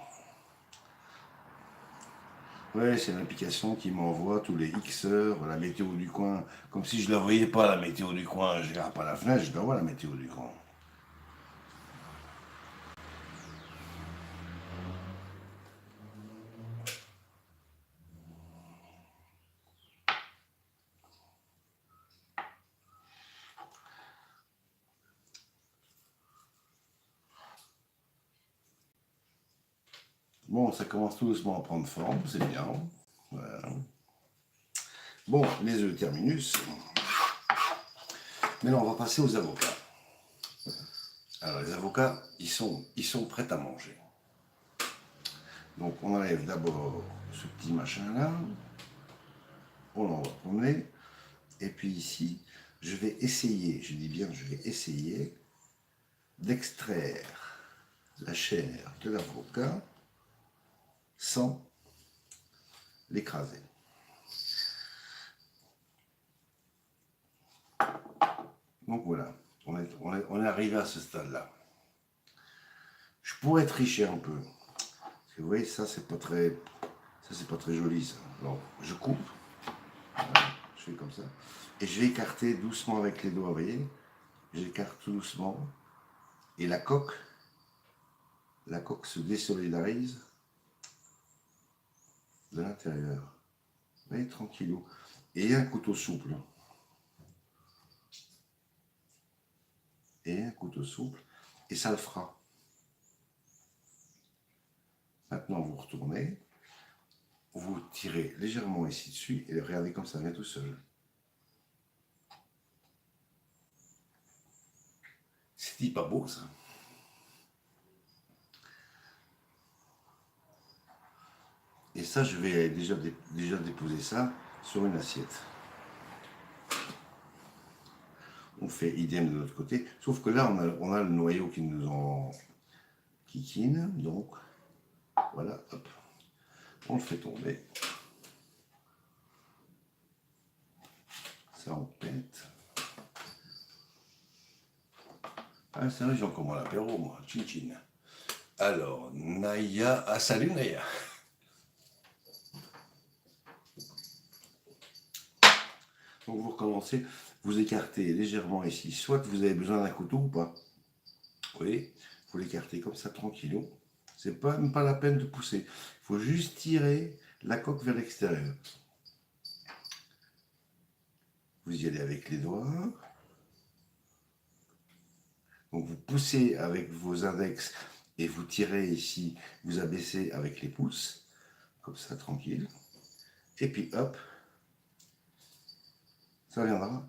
Ouais, c'est l'application qui m'envoie tous les X heures la météo du coin. Comme si je ne la voyais pas, la météo du coin. Je ne regarde pas la fenêtre, je dois voir la météo du coin. Bon, ça commence tout doucement à prendre forme, c'est bien. Voilà. Bon, les œufs terminus. Maintenant, on va passer aux avocats. Alors, les avocats, ils sont prêts à manger. Donc, on enlève d'abord ce petit machin-là. On l'envoie promener. Et puis ici, je vais essayer, je dis bien, je vais essayer d'extraire la chair de l'avocat sans l'écraser. Donc voilà, on est arrivé à ce stade-là. Je pourrais tricher un peu. Parce que vous voyez, ça c'est pas très joli ça. Alors je coupe, voilà, je fais comme ça, et je vais écarter doucement avec les doigts, vous voyez. J'écarte tout doucement, et la coque se désolidarise de l'intérieur. Vous voyez, tranquillou. Et un couteau souple. Et un couteau souple, et ça le fera. Maintenant, vous retournez, vous tirez légèrement ici dessus, et regardez comme ça vient tout seul. C'est pas beau, ça. Et ça, je vais déjà déposer ça sur une assiette. On fait idem de l'autre côté, sauf que là, on a le noyau qui nous en kikine, donc voilà, hop, on le fait tomber. Ça, on pète. Ah, c'est vrai, j'ai encore mon apéro, moi, chin-chin. Alors, Naya, ah salut Naya. Donc vous recommencez, vous écartez légèrement ici, soit que vous avez besoin d'un couteau ou pas. Vous voyez, vous l'écartez comme ça tranquillou. C'est même pas la peine de pousser. Il faut juste tirer la coque vers l'extérieur. Vous y allez avec les doigts. Donc vous poussez avec vos index et vous tirez ici, vous abaissez avec les pouces, comme ça, tranquille. Et puis hop, ça viendra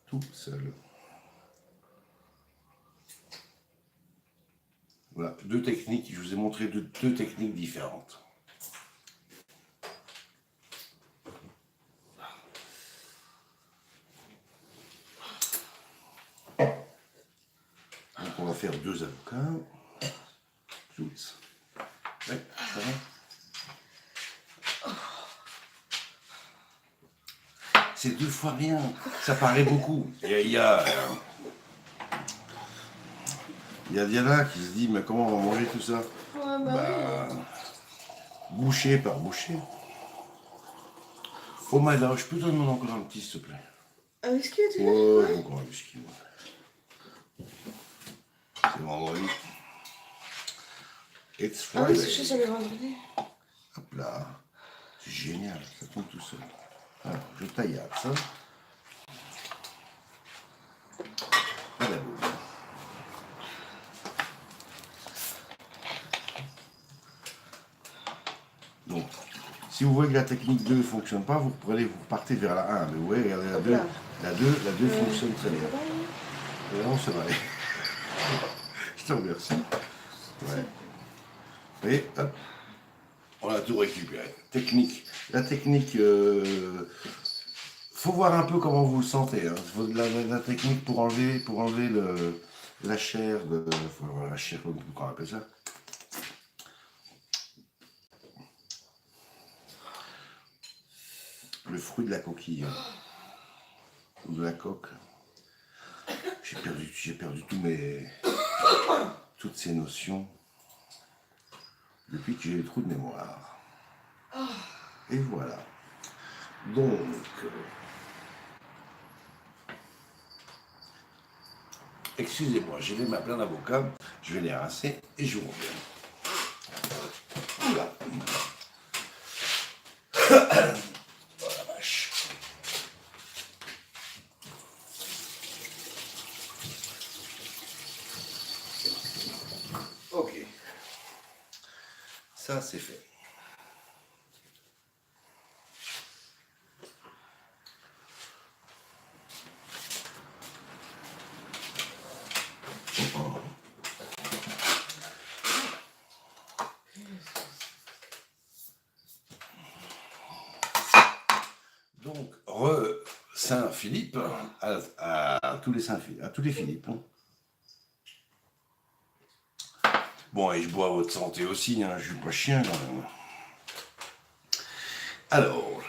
tout seul. Voilà, deux techniques, je vous ai montré deux techniques différentes. Donc on va faire 2 avocats. Zouts. Ouais, ça va. C'est 2 fois rien, ça paraît beaucoup. Il y a Diana qui se dit, mais comment on va manger tout ça? Ouais, bah oui. Bouchée par bouchée. Oh my god, je peux te demander encore un petit, s'il te plaît? Un whisky, tu veux? Ouais, encore un whisky. C'est vendredi. It's Ah oui, Friday. sushi, c'est le vendredi. Hop là. C'est génial, ça tombe tout seul. Alors, je taillarde ça. À la boule. Donc, si vous voyez que la technique 2 ne fonctionne pas, vous partez vers la 1. Mais vous voyez, regardez la 2. La 2 fonctionne très bien. Et là, on se va aller. Je te remercie. Ouais. Et hop, on a tout récupéré. Technique. La technique, faut voir un peu comment vous le sentez. Hein. La technique pour enlever la chair la chair, comment on appelle ça? Le fruit de la coquille. Hein. Ou de la coque. J'ai perdu toutes ces notions depuis que j'ai des trous de mémoire. Et voilà. Donc, excusez-moi, j'ai les mains pleines d'avocats, je vais les rincer et je vous reviens. Oula. Oh la vache. Ok. Ça, c'est fait. Donc, Saint-Philippe, à tous les Saint-Philippe, à tous les Philippe. Hein. Bon, et je bois à votre santé aussi, hein, je suis pas chien quand même. Alors,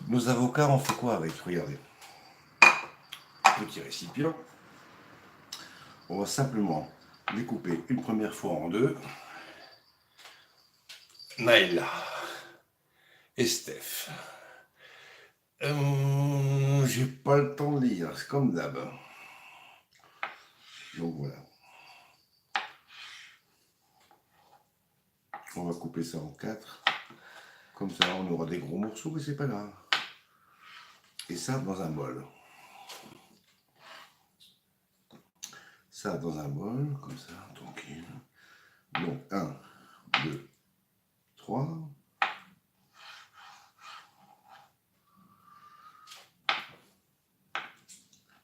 nos avocats, on fait quoi avec? Regardez. Petit récipient. On va simplement les couper une première fois en deux. Naïla et Steph. J'ai pas le temps de lire, c'est comme d'hab. Donc voilà. On va couper ça en 4. Comme ça, on aura des gros morceaux, mais c'est pas grave. Et ça dans un bol. Ça dans un bol, comme ça, tranquille. Donc 1, 2, 3.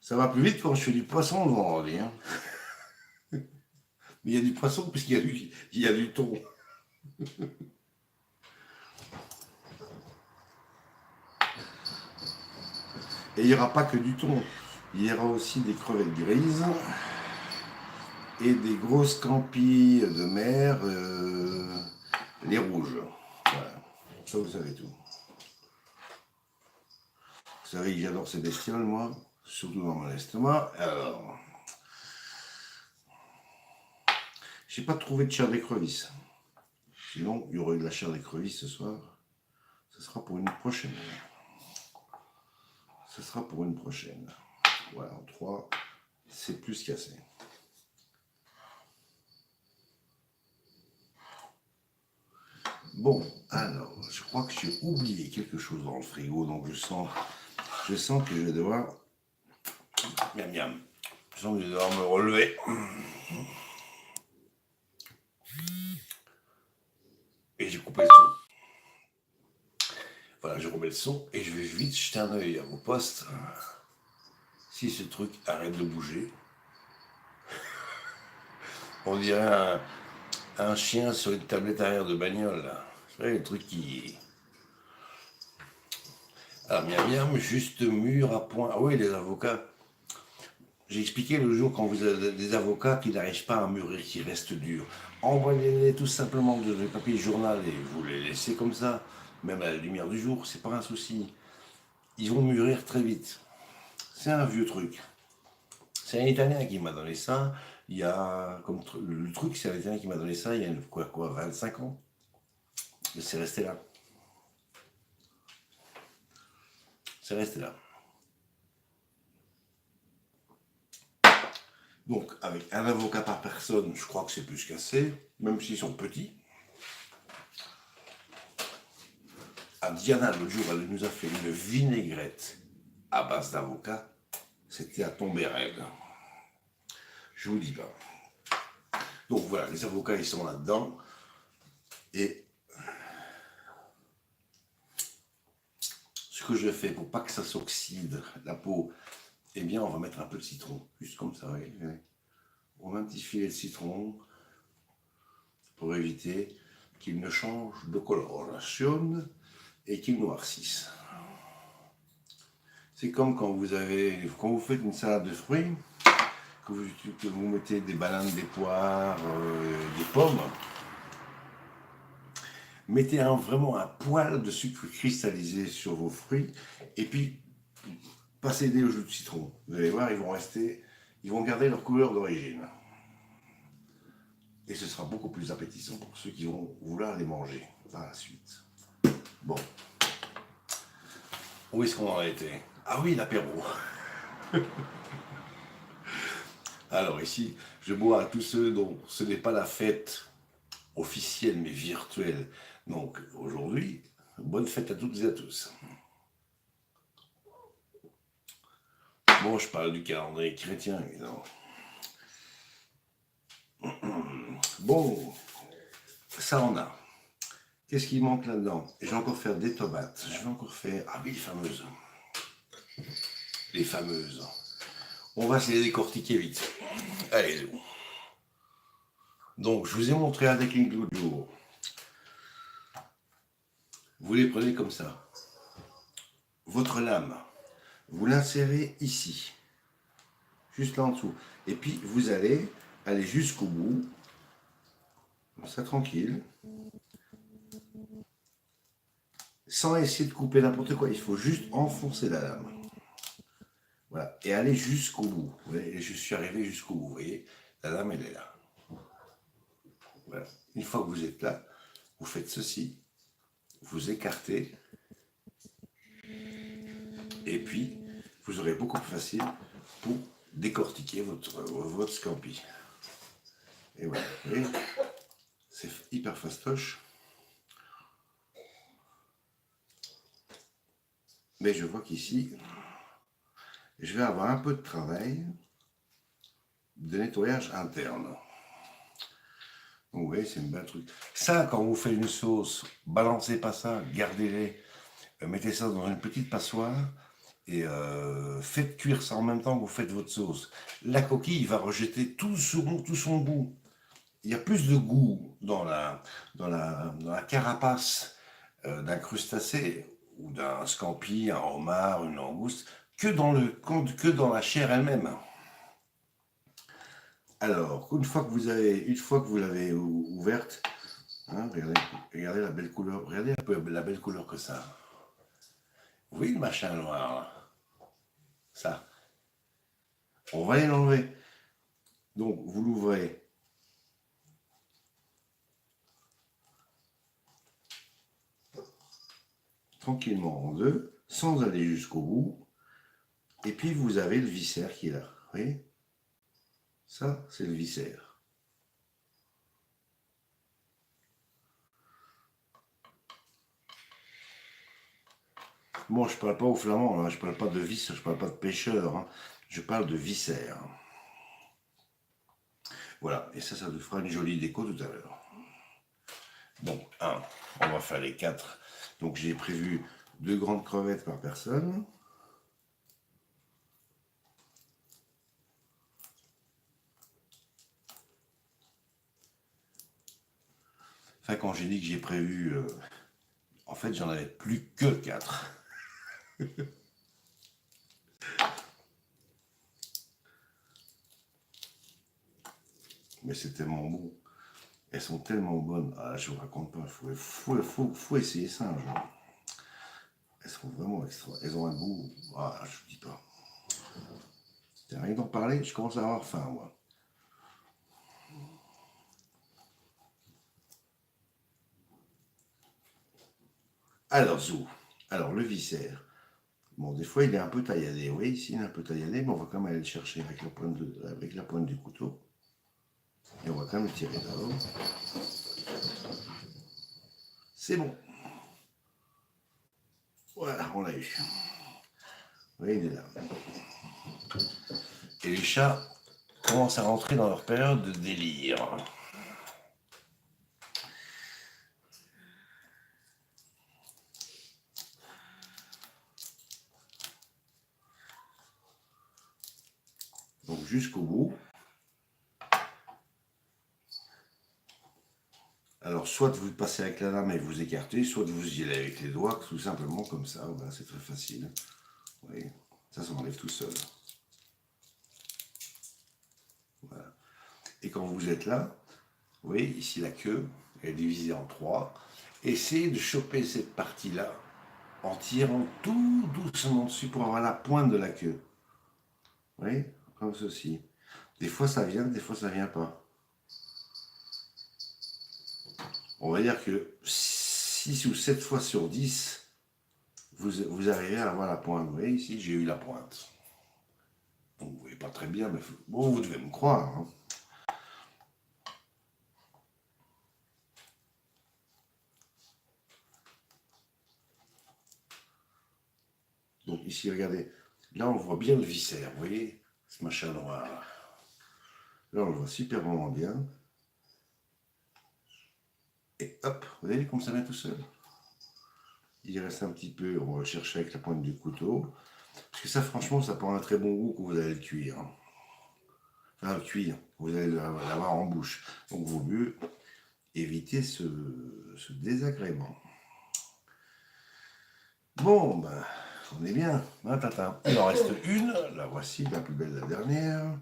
Ça va plus vite quand je fais du poisson le vendredi. Hein. Mais il y a du poisson puisqu'il y a du thon. Et il n'y aura pas que du thon. Il y aura aussi des crevettes grises et des grosses campilles de mer, les rouges. Voilà. Ça, vous savez tout. Vous savez que j'adore ces bestioles, moi, surtout dans mon estomac. Alors, j'ai pas trouvé de chair d'écrevisse. Sinon, il y aurait eu de la chair d'écrevisse ce soir. Ce sera pour une prochaine. Ce sera pour une prochaine. Voilà, en 3, c'est plus qu'assez. Bon, alors, je crois que j'ai oublié quelque chose dans le frigo, donc je sens Je sens que je vais devoir... Miam, miam. Je sens que je vais devoir me relever. Et j'ai coupé le son. Voilà, je remets le son et je vais vite jeter un œil à mon poste. Si ce truc arrête de bouger. On dirait un chien sur une tablette arrière de bagnole. Là. Vous savez, le truc qui... Ah, miam, miam, juste mûr à point. Ah oui, les avocats. J'ai expliqué le jour quand vous avez des avocats qui n'arrivent pas à mûrir, qui restent durs. Envoyez-les tout simplement de papier journal et vous les laissez comme ça, même à la lumière du jour, c'est pas un souci. Ils vont mûrir très vite. C'est un vieux truc. C'est un Italien qui m'a donné ça. Il y a, comme le truc, c'est un Italien qui m'a donné ça il y a 25 ans. Et c'est resté là. C'est resté là. Donc, avec un avocat par personne, je crois que c'est plus qu'assez, même s'ils sont petits. À Diana, l'autre jour, elle nous a fait une vinaigrette à base d'avocat. C'était à tomber raide. Je vous dis pas. Donc voilà, les avocats, ils sont là-dedans. Et ce que je fais pour pas que ça s'oxyde, la peau, eh bien, on va mettre un peu de citron, juste comme ça. Oui. On met un petit filet de citron pour éviter qu'il ne change de coloration et qu'il noircisse. C'est comme quand vous faites une salade de fruits, que vous mettez des bananes, des poires, des pommes. Mettez vraiment un poil de sucre cristallisé sur vos fruits et puis passez-les au jus de citron. Vous allez voir, ils vont garder leur couleur d'origine. Et ce sera beaucoup plus appétissant pour ceux qui vont vouloir les manger par la suite. Bon. Où est-ce qu'on en a été? Ah oui, l'apéro. Alors ici, je bois à tous ceux dont ce n'est pas la fête officielle mais virtuelle. Donc aujourd'hui, bonne fête à toutes et à tous. Bon, je parle du calendrier chrétien, évidemment. Bon, ça on a. Qu'est-ce qui manque là-dedans? Je vais encore faire des tomates. Je vais encore faire... Ah oui, les fameuses. Les fameuses. On va se les décortiquer vite. Allez, donc, je vous ai montré un technique l'autre jour. Vous les prenez comme ça. Votre lame, vous l'insérez ici. Juste là en dessous. Et puis, vous allez aller jusqu'au bout. Comme ça, tranquille. Sans essayer de couper n'importe quoi. Il faut juste enfoncer la lame. Voilà. Et aller jusqu'au bout. Vous voyez, je suis arrivé jusqu'au bout. Vous voyez, la lame, elle est là. Voilà. Une fois que vous êtes là, vous faites ceci. Vous écartez. Et puis, vous aurez beaucoup plus facile pour décortiquer votre scampi. Et voilà. Vous voyez, c'est hyper fastoche. Mais je vois qu'ici, je vais avoir un peu de travail de nettoyage interne. Donc, vous voyez, c'est un bel truc. Ça, quand vous faites une sauce, balancez pas ça, gardez-les, mettez ça dans une petite passoire et faites cuire ça en même temps que vous faites votre sauce. La coquille va rejeter tout son goût. Il y a plus de goût dans la carapace d'un crustacé ou d'un scampi, un homard, une langouste, que dans la chair elle-même. Alors, une fois que vous l'avez ouverte, hein, regardez la belle couleur, regardez un peu la belle couleur que ça. Vous voyez le machin noir là? Ça. On va l'enlever. Donc, vous l'ouvrez. Tranquillement en deux, sans aller jusqu'au bout. Et puis, vous avez le viscère qui est là. Vous voyez? Ça, c'est le viscère. Bon, je parle pas aux Flamands, hein, je parle pas de vis, je parle pas de pêcheurs, hein, je parle de viscères. Voilà, et ça vous fera une jolie déco tout à l'heure. Donc, on va faire les 4. Donc, j'ai prévu 2 grandes crevettes par personne. Enfin, quand j'ai dit que j'ai prévu, en fait, j'en avais plus que 4. Mais c'est tellement bon. Elles sont tellement bonnes. Ah, je vous raconte pas. Faut essayer ça un jour. Elles sont vraiment extra. Elles ont un goût. Ah, je vous dis pas. T'as rien d'en parler, je commence à avoir faim, moi. Alors, Zou. Alors, le viscère. Bon, des fois, il est un peu tailladé. Oui, ici, il est un peu tailladé, mais on va quand même aller le chercher avec la pointe du couteau. Et on va quand même le tirer d'abord. C'est bon. Voilà, on l'a eu. Oui, il est là. Et les chats commencent à rentrer dans leur période de délire. Donc jusqu'au bout. Alors soit vous passez avec la lame et vous écartez, soit vous y allez avec les doigts, tout simplement comme ça. Voilà, c'est très facile. Vous voyez, ça s'enlève tout seul. Voilà. Et quand vous êtes là, vous voyez ici la queue, elle est divisée en 3. Essayez de choper cette partie-là en tirant tout doucement dessus pour avoir la pointe de la queue. Vous voyez, comme ceci. Des fois ça vient, des fois ça vient pas. On va dire que 6 ou 7 fois sur 10, vous arrivez à avoir la pointe. Vous voyez ici, j'ai eu la pointe. Donc, vous ne voyez pas très bien, mais bon, vous devez me croire. Hein. Donc ici, regardez, là on voit bien le viscère, vous voyez, ce machin noir. Là on le voit superbement bien. Et hop, vous avez vu comme ça vient tout seul. Il reste un petit peu, on va le chercher avec la pointe du couteau. Parce que ça, franchement, ça prend un très bon goût quand vous allez le cuire. Enfin, le cuire, vous allez l'avoir en bouche. Donc, vaut mieux éviter ce désagrément. Bon, ben, on est bien. Hein, tata. Il en reste une. La voici, la plus belle, la dernière.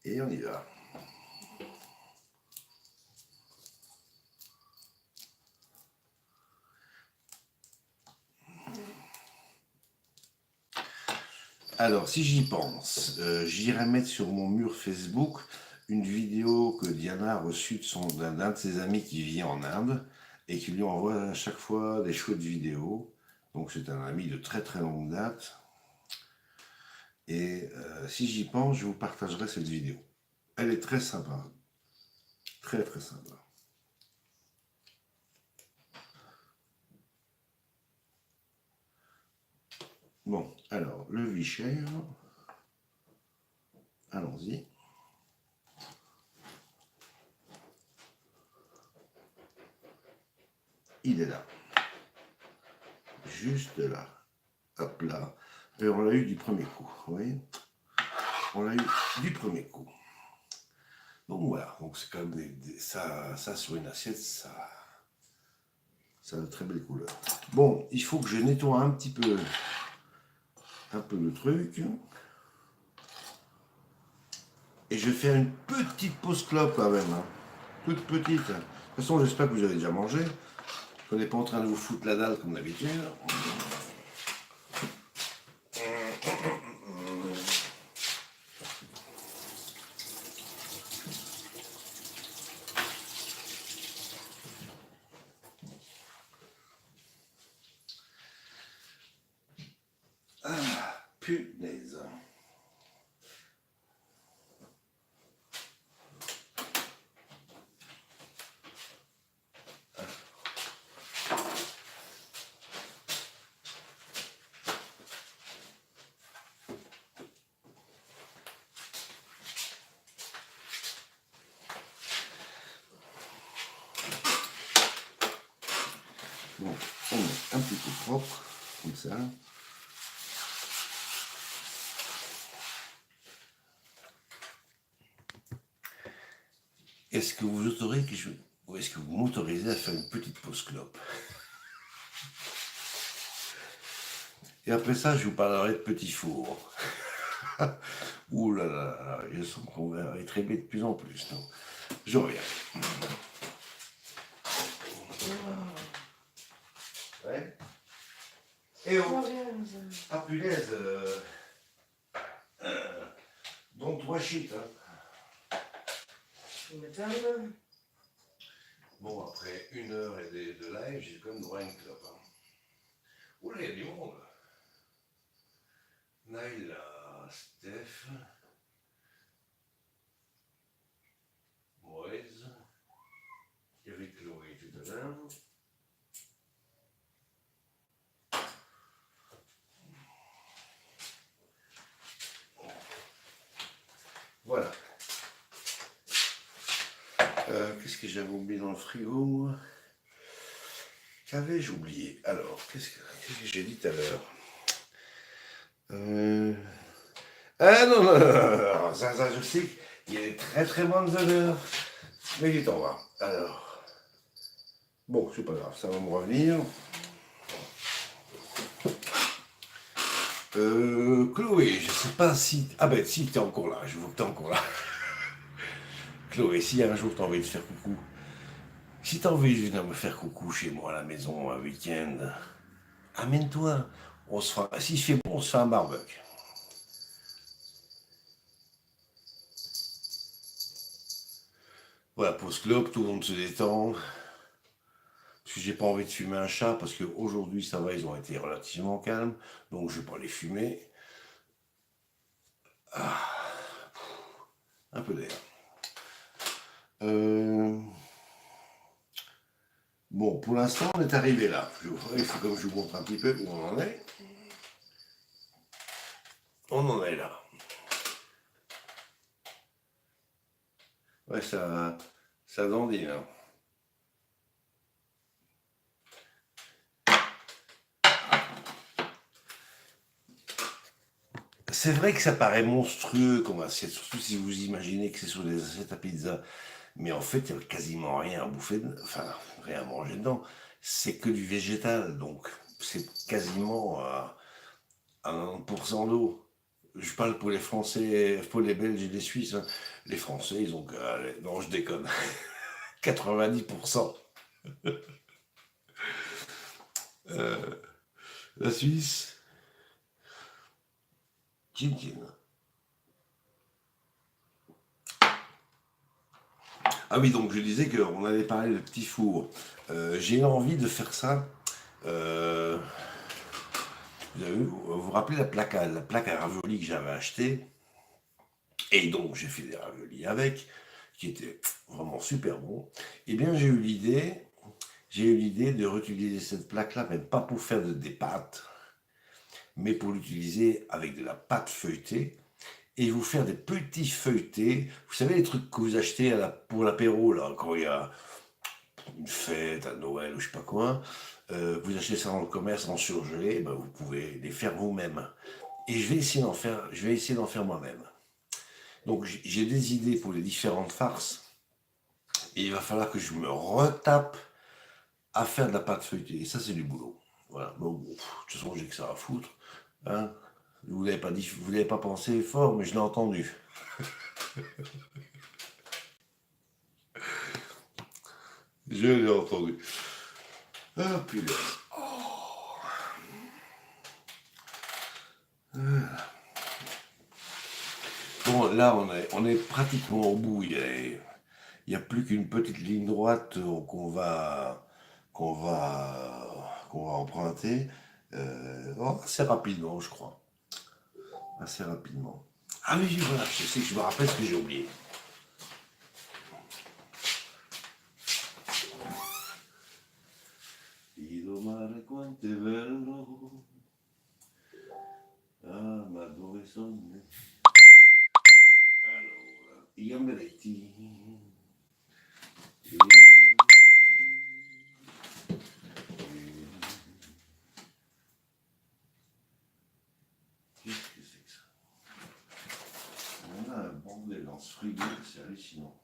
Et on y va. Alors, si j'y pense, j'irai mettre sur mon mur Facebook une vidéo que Diana a reçue d'un de ses amis qui vit en Inde et qui lui envoie à chaque fois des chouettes vidéos. Donc, c'est un ami de très très longue date. Et si j'y pense, je vous partagerai cette vidéo. Elle est très sympa. Très très sympa. Bon, alors, le vichère. Allons-y. Il est là. Juste là. Hop là. Et on l'a eu du premier coup. Vous voyez, on l'a eu du premier coup. Donc voilà. Donc c'est quand même ça sur une assiette, ça a de très belles couleurs. Bon, il faut que je nettoie un peu le truc. Et je vais faire une petite pause clope quand même. Hein. Toute petite. De toute façon, j'espère que vous avez déjà mangé. On n'est pas en train de vous foutre la dalle comme d'habitude. Ah, punaise. on met un petit peu propre, comme ça. Est-ce que vous m'autorisez à faire une petite pause clope? Et après ça, je vous parlerai de petits fours. Ouh là là, je sens qu'on va être aimé de plus en plus. Non, je reviens. Ouais. Et oh, ah punaise, don't wash it. Hein. Bon, après 1 heure et de live, j'ai quand même droit à une clope. Hein. Oula, il y a du monde. Naïla, Steph, Moïse, il y avait Chloé tout à l'heure. Voilà. Qu'est-ce que j'avais oublié dans le frigo, moi? Qu'avais-je oublié? Alors, qu'est-ce que j'ai dit tout à l'heure? Ah non, non, non, non, ça, je sais qu'il y a des très très bonnes odeurs. Mais vite, on va. Alors, bon, c'est pas grave, ça va me revenir. Chloé, je sais pas si... Ah ben si, t'es encore là, je vois que t'es encore là. Chloé, si un jour t'as envie de faire coucou, si t'as envie de venir me faire coucou chez moi à la maison un week-end, amène-toi. On se fera... Si je fais bon, on se fait un barbecue. Voilà, pause clope, tout le monde se détend. Parce que j'ai pas envie de fumer un chat, parce qu'aujourd'hui, ça va, ils ont été relativement calmes, donc je vais pas les fumer. Ah, un peu d'air. Bon, pour l'instant, on est arrivé là. Il faut comme je vous montre un petit peu où on en est. On en est là. Ouais, ça dandine. Hein. C'est vrai que ça paraît monstrueux comme assiette, surtout si vous imaginez que c'est sur des assiettes à pizza. Mais en fait, il n'y a quasiment rien à bouffer, enfin, rien à manger dedans. C'est que du végétal, donc c'est quasiment à 90% d'eau. Je parle pour les Français, pour les Belges et les Suisses. Hein. Les Français, ils ont... non, je déconne. 90%. La Suisse, chin chin. Ah oui, donc je disais qu'on allait parler de petits fours. J'ai envie de faire ça. Vous vous rappelez la plaque à raviolis que j'avais achetée? Et donc j'ai fait des raviolis avec, qui étaient vraiment super bons. Eh bien j'ai eu l'idée de réutiliser cette plaque-là, mais pas pour faire des pâtes, mais pour l'utiliser avec de la pâte feuilletée et vous faire des petits feuilletés. Vous savez les trucs que vous achetez pour l'apéro, là, quand il y a une fête, à Noël ou je sais pas quoi, vous achetez ça dans le commerce en surgelé, ben vous pouvez les faire vous-même. Et je vais essayer d'en faire moi-même. Donc j'ai des idées pour les différentes farces. Et il va falloir que je me retape à faire de la pâte feuilletée. Et ça, c'est du boulot. Voilà. Bon, de toute façon, j'ai que ça à foutre. Hein. Vous l'avez pas dit, vous l'avez pas pensé fort, mais je l'ai entendu. Je l'ai entendu. Ah, putain. Bon, là, on est pratiquement au bout. Il y a plus qu'une petite ligne droite qu'on va emprunter. Assez rapidement, je crois. Assez rapidement. Ah oui, voilà, je sais que je me rappelle ce que j'ai oublié. Il mare quanto è bello, amargo e sonne. Allora, i gamberetti. dans ce frigo, c'est hallucinant.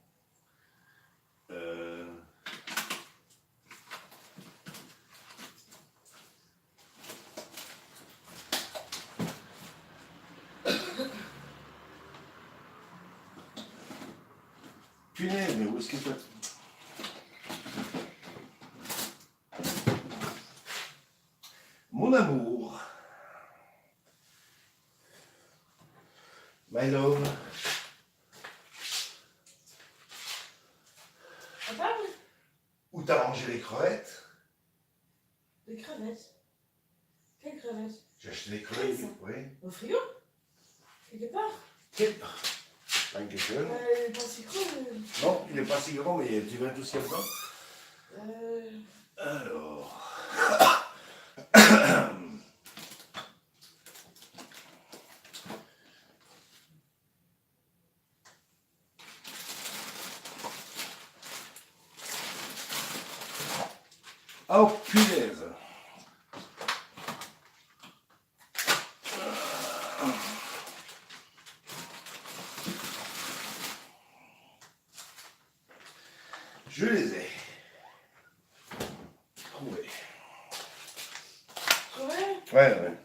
Punaise, mais où est-ce que toi? Mon amour. My love. Papa, Où t'as rangé les crevettes? des crevettes. Quelles crevettes? J'ai acheté des crevettes, ça oui. Au frigo? Quelque part? Quel... Danke schön. Il est pas si gros. Non, il n'est pas si grand, mais tu veux tout ce qu'il y a dedans? Alors... Oh punaise! Je les ai trouvés. Ouais.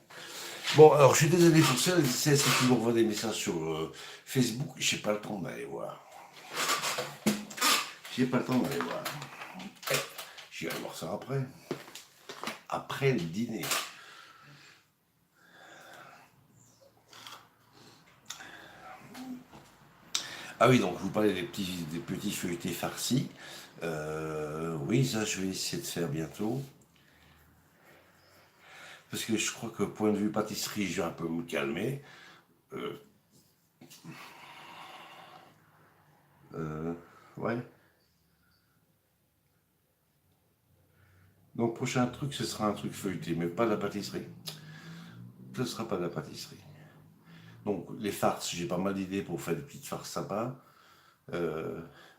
Bon, alors je suis désolé pour celles et ceux qui m'envoient des messages sur Facebook, j'ai pas le temps d'aller voir. J'irai voir ça après. Après le dîner. Ah oui, donc je vous parlais des petits feuilletés farcis. Oui, ça je vais essayer de faire bientôt. Parce que je crois que point de vue pâtisserie, je vais un peu me calmer. Ouais. Donc prochain truc, ce sera un truc feuilleté, mais pas de la pâtisserie. Ce ne sera pas de la pâtisserie. Donc les farces, j'ai pas mal d'idées pour faire des petites farces sympas.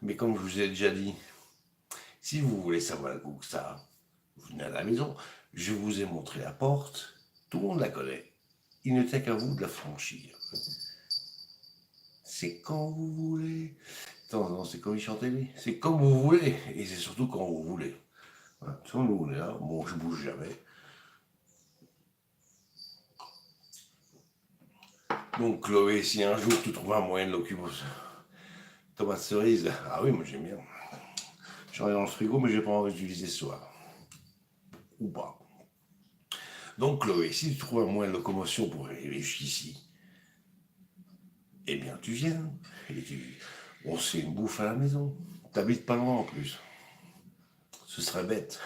Mais comme je vous ai déjà dit, si vous voulez savoir le goût que ça a, vous venez à la maison. Je vous ai montré la porte, tout le monde la connaît. Il ne tient qu'à vous de la franchir. C'est quand vous voulez. Non, c'est comme il chantait lui. C'est comme vous voulez, et c'est surtout quand vous voulez. Voilà. Nous, on est là, bon, je bouge jamais. Donc Chloé, si un jour tu trouves un moyen de l'occuper, tomate cerise, ah oui, moi j'aime bien. J'en ai dans le frigo, mais j'ai pas envie d'utiliser ce soir. Ou pas. Donc Chloé, si tu trouves un moyen de locomotion pour arriver jusqu'ici, eh bien tu viens. Et on se fait une bouffe à la maison. T'habites pas loin en plus. Ce serait bête.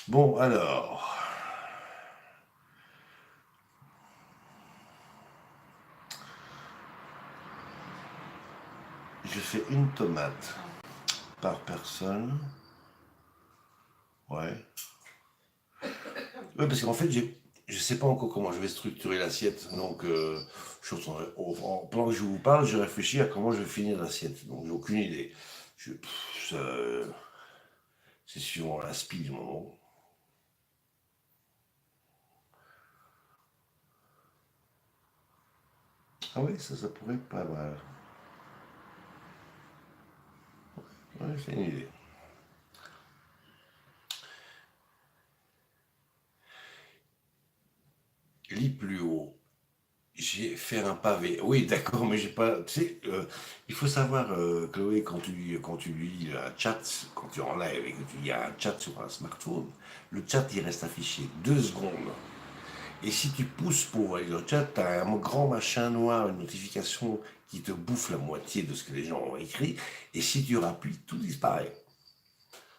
Bon, alors. Je fais une tomate par personne. Ouais. Ouais, parce qu'en fait, je sais pas encore comment je vais structurer l'assiette. Donc, pendant que je vous parle, je réfléchis à comment je vais finir l'assiette. Donc, j'ai aucune idée. C'est suivant la speed du moment. Ah oui, ça pourrait être pas mal. Ouais, c'est une idée. Lit plus haut. J'ai fait un pavé. Oui, d'accord, mais j'ai pas. Tu sais, il faut savoir, Chloé, quand tu lis un chat, quand tu es en live et que tu y a un chat sur un smartphone, le chat il reste affiché 2 secondes. Et si tu pousses pour voir le chat, tu as un grand machin noir, une notification qui te bouffe la moitié de ce que les gens ont écrit. Et si tu rappuies, tout disparaît.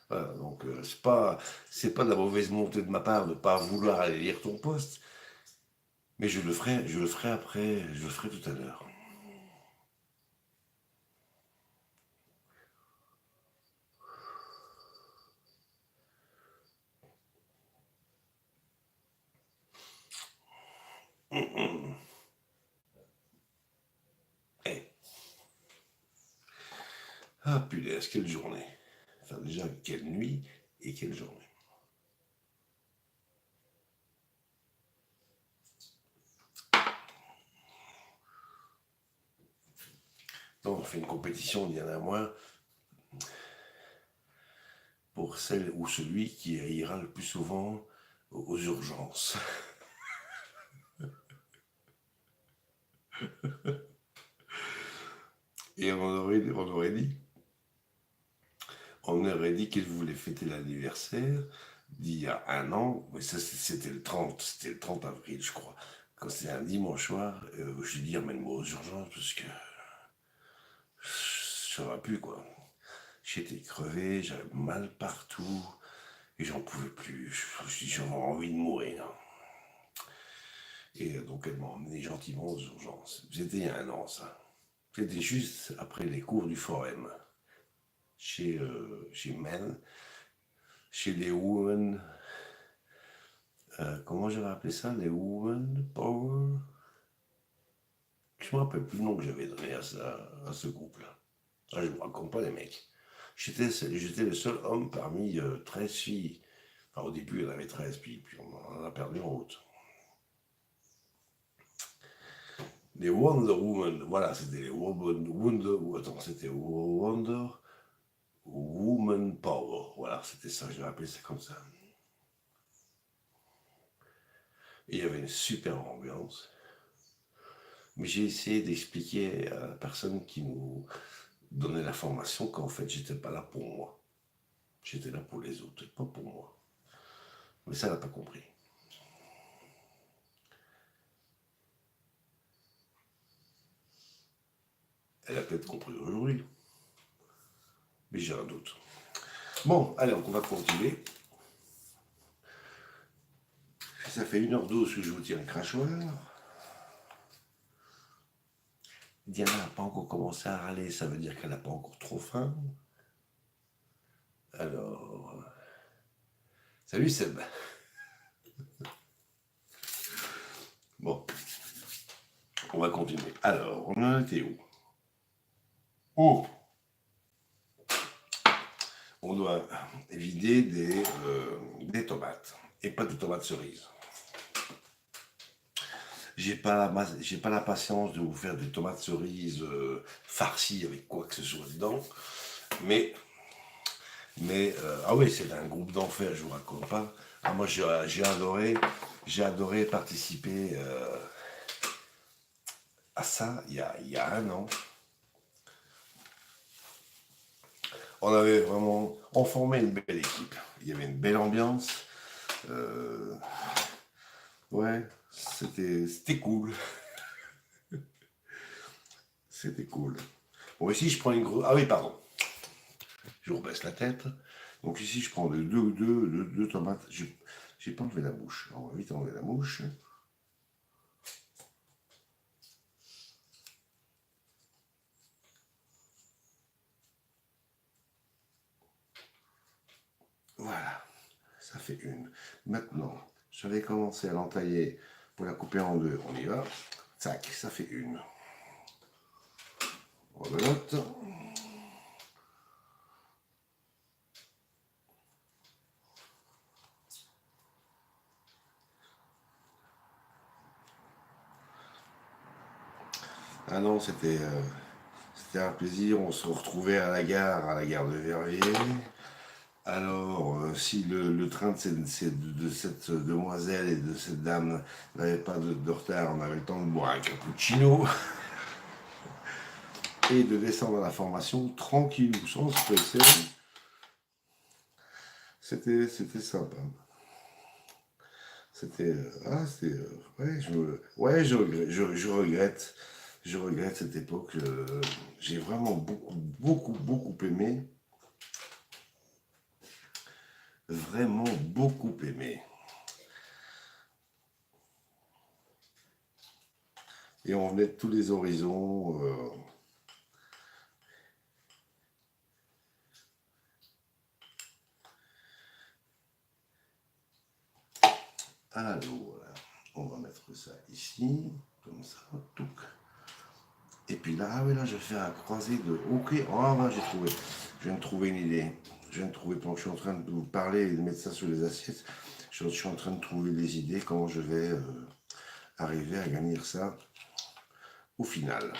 Voilà, donc c'est pas de la mauvaise montée de ma part de ne pas vouloir aller lire ton post, mais je le ferai après, je le ferai tout à l'heure. Eh. Ah punaise, quelle journée. Enfin déjà, quelle nuit et quelle journée. on fait une compétition, il y en a moins, pour celle ou celui qui ira le plus souvent aux urgences. Et on aurait dit qu'il voulait fêter l'anniversaire d'il y a un an, mais ça c'était le 30 avril je crois, quand c'était un dimanche soir, je lui dis emmène-moi aux urgences parce que ça va plus quoi. J'étais crevé, j'avais mal partout et j'en pouvais plus, j'avais envie de mourir. Et donc elle m'a emmené gentiment aux urgences. C'était il y a un an ça. C'était juste après les cours du forum chez Men, chez les Women. Comment j'avais appelé ça? Les Women Power? Je me rappelle plus le nom que j'avais donné à ce groupe-là. Ah, je ne me raconte pas les mecs. J'étais le seul homme parmi 13 filles. Enfin, au début, il y en avait 13, puis on en a perdu en route. Les Wonder Woman, voilà, c'était les c'était Wonder Woman Power. Voilà, c'était ça, je l'ai appelé ça comme ça. Et il y avait une super ambiance. Mais j'ai essayé d'expliquer à la personne qui nous donnait la formation qu'en fait, j'étais pas là pour moi. J'étais là pour les autres, pas pour moi. Mais ça, elle n'a pas compris. Elle a peut-être compris aujourd'hui. Mais j'ai un doute. Bon, allez, on va continuer. Ça fait 1h12 que je vous tiens le crachoir. Diana n'a pas encore commencé à râler, ça veut dire qu'elle n'a pas encore trop faim. Alors, salut Seb. Bon, on va continuer. Alors, on en était où? Oh, on doit vider des tomates, et pas des tomates cerises. J'ai pas la patience de vous faire des tomates cerises farcies avec quoi que ce soit dedans, mais ah oui, c'est un groupe d'enfer, je vous raconte pas. Ah, moi, j'ai adoré participer à ça il y a un an. On formait une belle équipe. Il y avait une belle ambiance. Ouais, c'était cool. C'était cool. Bon, ici, je prends une grosse. Ah oui, pardon. Je rebaisse la tête. Donc ici, je prends deux tomates. J'ai pas enlevé la mouche. On va vite enlever la mouche. Voilà, ça fait une. Maintenant, je vais commencer à l'entailler pour la couper en deux. On y va. Tac, ça fait une. On rebelote. Ah non, c'était un plaisir. On se retrouvait à la gare de Verviers. Alors, si le train de cette demoiselle et de cette dame n'avait pas de retard, on avait le temps de boire un cappuccino et de descendre à la formation tranquille, sans stresser. C'était sympa. C'était ouais, je regrette cette époque. J'ai vraiment beaucoup aimé, vraiment beaucoup aimé. Et on venait de tous les horizons. Alors, voilà. On va mettre ça ici, comme ça, touc. Et puis là, ah oui, là, je vais faire un croisé de. Ok, oh, ben, j'ai trouvé. Je viens de trouver une idée. Je viens de trouver, pendant que je suis en train de vous parler et de mettre ça sur les assiettes, je suis en train de trouver des idées, comment je vais arriver à gagner ça au final.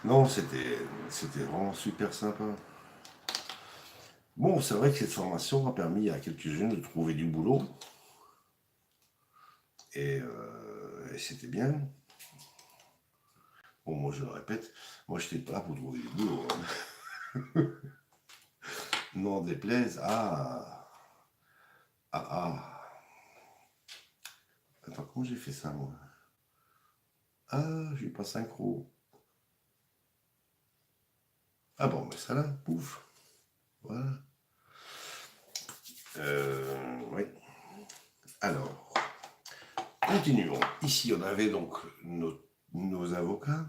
Non, c'était vraiment super sympa. Bon, c'est vrai que cette formation a permis à quelques jeunes de trouver du boulot. Et c'était bien. Bon, moi je le répète, moi je n'étais pas là pour trouver du boulot. Hein. Non déplaise à. Attends, comment j'ai fait ça moi? Ah, j'ai pas synchro. Ah bon, mais ça là, pouf. Voilà. Oui. Alors, continuons. Ici, on avait donc nos avocats.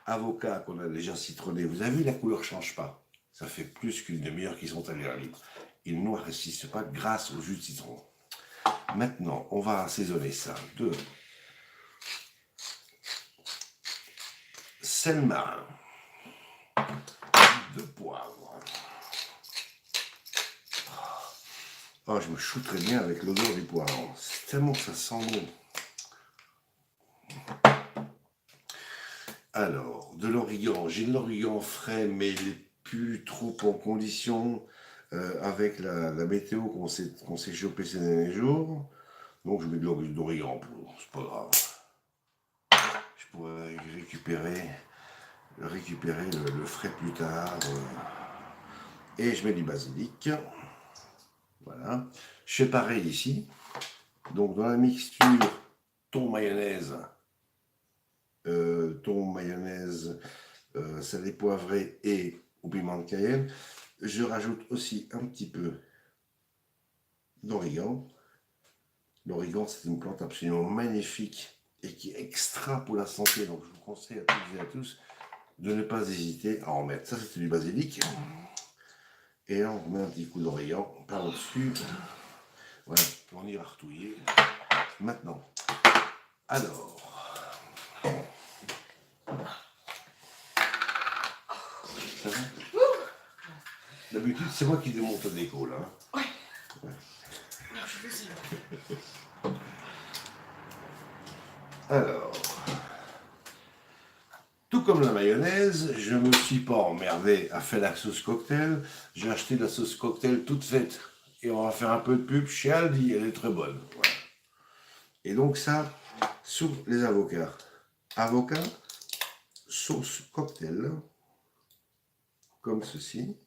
Avocats qu'on a déjà citronnés. Vous avez vu, la couleur ne change pas. Ça fait plus qu'une demi-heure qu'ils sont à l'air libre. Ils ne noircissent pas grâce au jus de citron. Maintenant, on va assaisonner ça de sel marin, de poivre. Oh, je me shooterais bien avec l'odeur du poivre. C'est tellement que ça sent bon. Alors, de l'origan. J'ai de l'origan frais, mais il n'est plus trop en condition avec la météo qu'on s'est chopé ces derniers jours. Donc, je mets de l'origan. C'est pas grave. Je pourrais récupérer le frais plus tard. Et je mets du basilic. Voilà. Je fais pareil ici. Donc, dans la mixture thon mayonnaise, salé poivré et au piment de Cayenne, je rajoute aussi un petit peu d'origan. L'origan, c'est une plante absolument magnifique et qui est extra pour la santé. Donc, je vous conseille à toutes et à tous de ne pas hésiter à en mettre. Ça, c'était du basilic. Et là, on remet un petit coup d'origan par-dessus. Voilà, on ira retouiller. Maintenant, alors, ça va? D'habitude, c'est moi qui démonte le déco, là. Ouais. Non, je fais ça. Alors, tout comme la mayonnaise, je ne me suis pas emmerdé à faire la sauce cocktail. J'ai acheté la sauce cocktail toute faite. Et on va faire un peu de pub chez Aldi, elle est très bonne. Voilà. Et donc ça, sur les avocats. Avocat, sauce cocktail, comme ceci.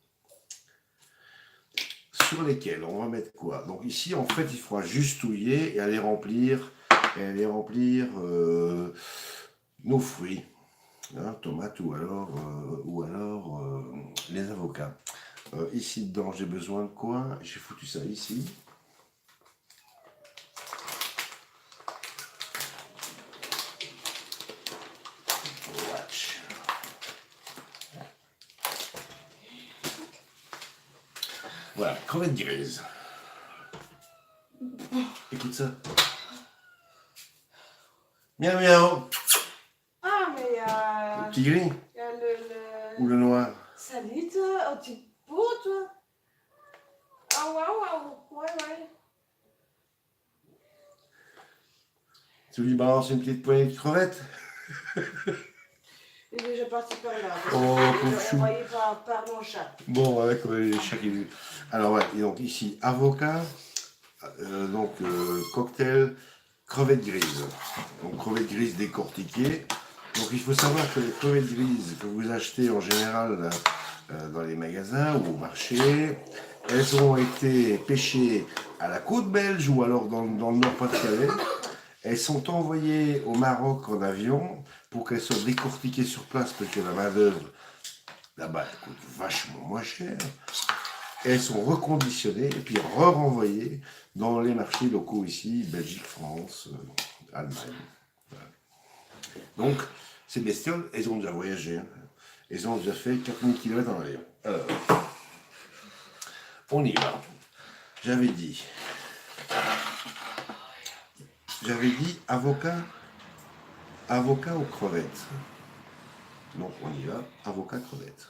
Sur lesquels on va mettre quoi? Donc ici, en fait, il faudra juste touiller et aller remplir, nos fruits. Hein, tomates ou alors les avocats. Ici dedans, j'ai besoin de quoi? J'ai foutu ça ici. Watch. Voilà, crevettes grises. Écoute ça. Miaou miaou. Ah, mais Le petit gris y a le... ou le noir? Salut, toi. Oh, tu es beau, toi. Ah, waouh, waouh. Ouais, ouais. Tu lui balances une petite poignée de crevettes? Il est déjà parti par là. Oh, Parce pauvre que chou. on voyait par mon chat. Bon, avec les chats qui... Alors ouais, et donc ici, avocat, cocktail, crevettes grises. Donc crevettes grises décortiquées. Donc il faut savoir que les crevettes grises que vous achetez en général dans les magasins ou au marché, elles ont été pêchées à la côte belge ou alors dans le Nord-Pas-de-Calais. Elles sont envoyées au Maroc en avion pour qu'elles soient décortiquées sur place parce que la main-d'œuvre là-bas coûte vachement moins cher. Elles sont reconditionnées et puis renvoyées dans les marchés locaux ici, Belgique, France, Allemagne. Voilà. Donc, ces bestioles, elles ont déjà voyagé. Hein. Elles ont déjà fait 4000 km en avion. Alors, on y va. J'avais dit avocat aux crevettes. Donc, on y va, avocat crevettes.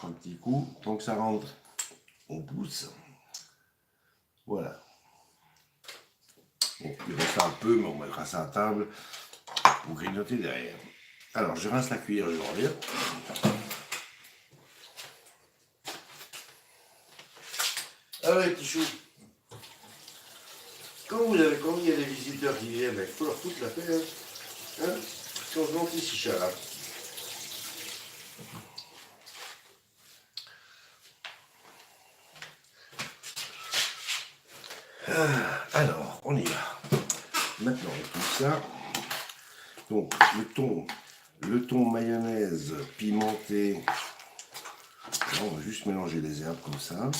un petit coup, tant que ça rentre, on pousse. Voilà. Bon, il reste un peu, mais on mettra ça à table pour grignoter derrière. Alors, je rince la cuillère, je reviens. Alors les petits choux, quand il y a des visiteurs qui viennent, il faut leur foutre la paix. Hein, quand je monte ici, chat là. Alors, on y va. Maintenant, tout ça. Donc, le thon mayonnaise pimenté. Là, on va juste mélanger les herbes comme ça.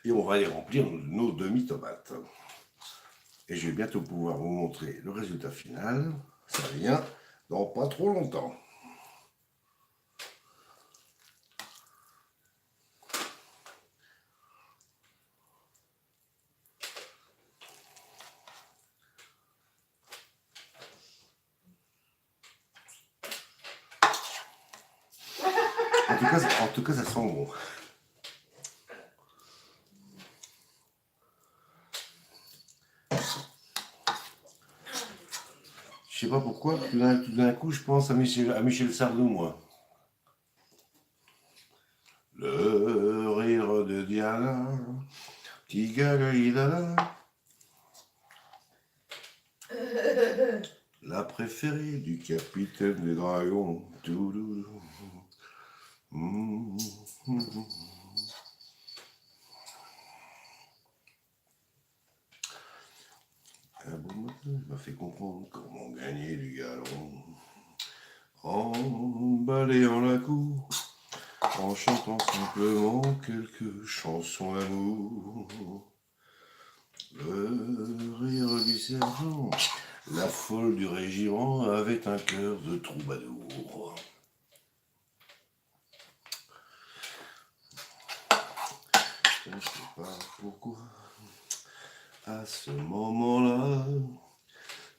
Et on va les remplir de nos demi-tomates. Et je vais bientôt pouvoir vous montrer le résultat final. Ça vient dans pas trop longtemps. En tout cas, ça sent bon. Je sais pas pourquoi, tout d'un coup, je pense à Michel Sardou, moi. Le rire de Diana, petit Galilala, la préférée du capitaine des dragons. Un bon matin m'a fait comprendre comment gagner du galon. En balayant la cour, en chantant simplement quelques chansons d'amour. Le rire du sergent, la folle du régiment avait un cœur de troubadour. Je ne sais pas pourquoi, à ce moment-là,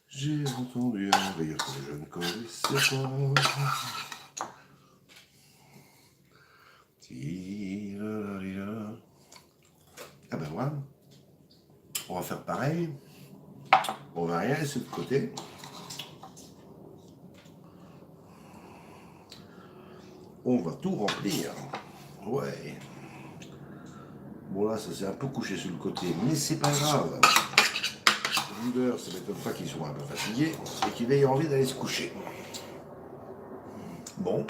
j'ai entendu un rire que je ne connaissais pas. Ah ben voilà, on va faire pareil. On va rien laisser de côté. On va tout remplir. Ouais. Bon là, ça s'est un peu couché sur le côté, mais c'est pas grave. L'odeur, ça m'étonne pas qu'ils soient un peu fatigués et qu'ils aient envie d'aller se coucher. Bon.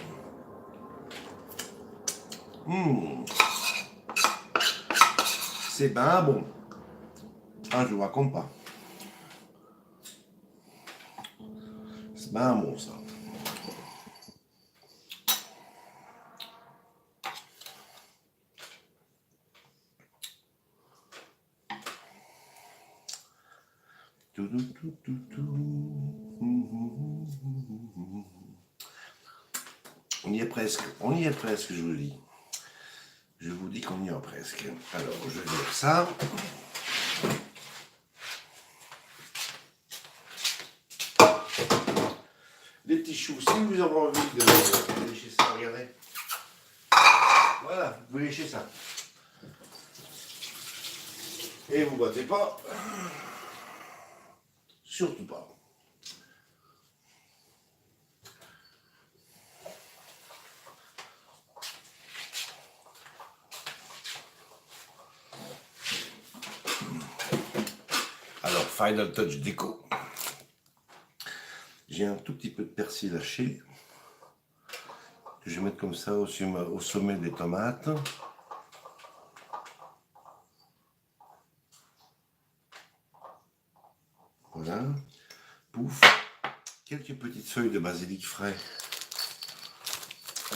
C'est ben bon. Ah, je vous raconte pas. C'est ben bon ça. On y est presque, je vous dis. Je vous dis qu'on y est presque. Alors, je vais faire ça. Les petits choux, si vous avez envie de lécher ça, regardez. Voilà, vous pouvez lécher ça. Et vous battez pas. Surtout pas. Alors, final touch déco. J'ai un tout petit peu de persil haché que je vais mettre comme ça au sommet des tomates. Voilà. Pouf. Quelques petites feuilles de basilic frais.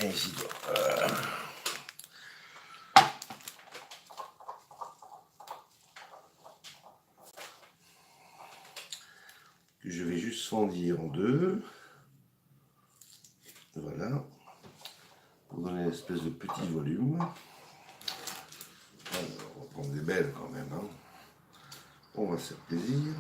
Et ici, que je vais juste fendir en deux. Voilà. Pour donner une espèce de petit volume. Alors, on va prendre des belles quand même. Hein. On va se faire plaisir.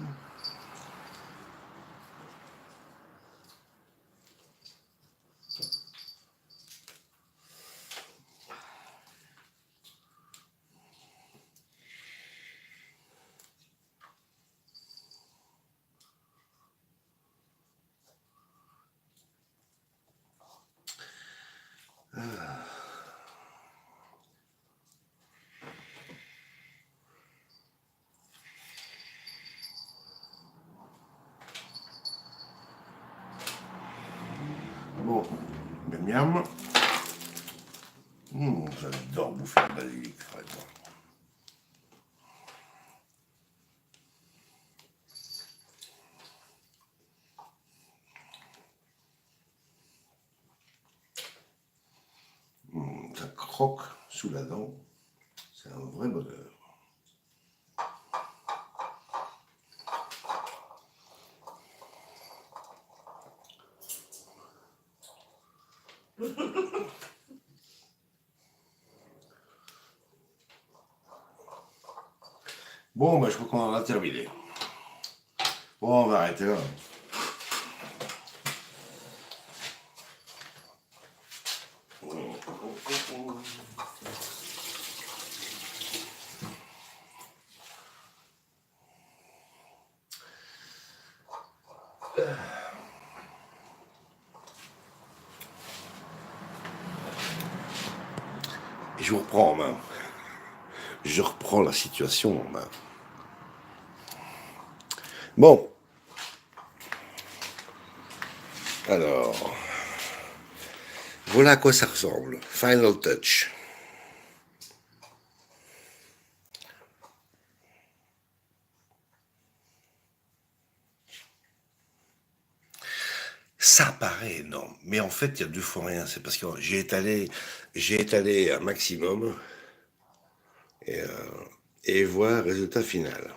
miam. J'adore bouffer le basilic, vraiment. Ça croque sous la dent. C'est un vrai bonheur. Bon, ben, je crois qu'on en a terminé. Bon, on va arrêter là. Et je vous reprends en main. Je reprends la situation en main. Bon. Alors. Voilà à quoi ça ressemble. Final touch. Ça paraît énorme, mais en fait, il y a 2 fois rien. C'est parce que j'ai étalé un maximum et, et voir résultat final.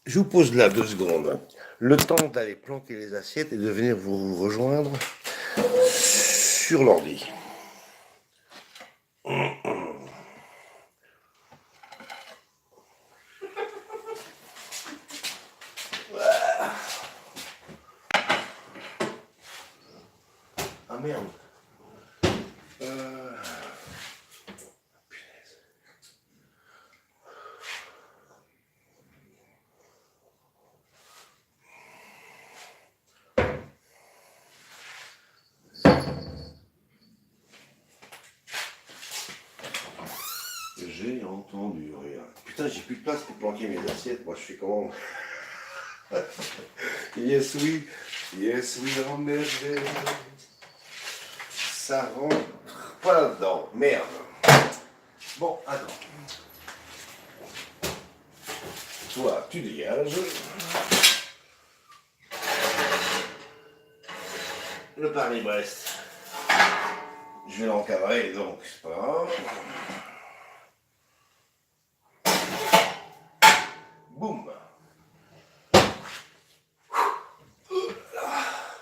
Je vous pose là 2 secondes. Le temps d'aller planter les assiettes et de venir vous rejoindre sur l'ordi. Ah merde. J'ai entendu rire. Putain, j'ai plus de place pour planquer mes assiettes. Moi, je fais comment? Yes, oui. Yes, oui, emmerdé. Ça rentre pas là-dedans. Merde. Bon, attends. Toi, tu dégages. Le Paris-Brest. Je vais l'encadrer, donc c'est pas grave. Boum.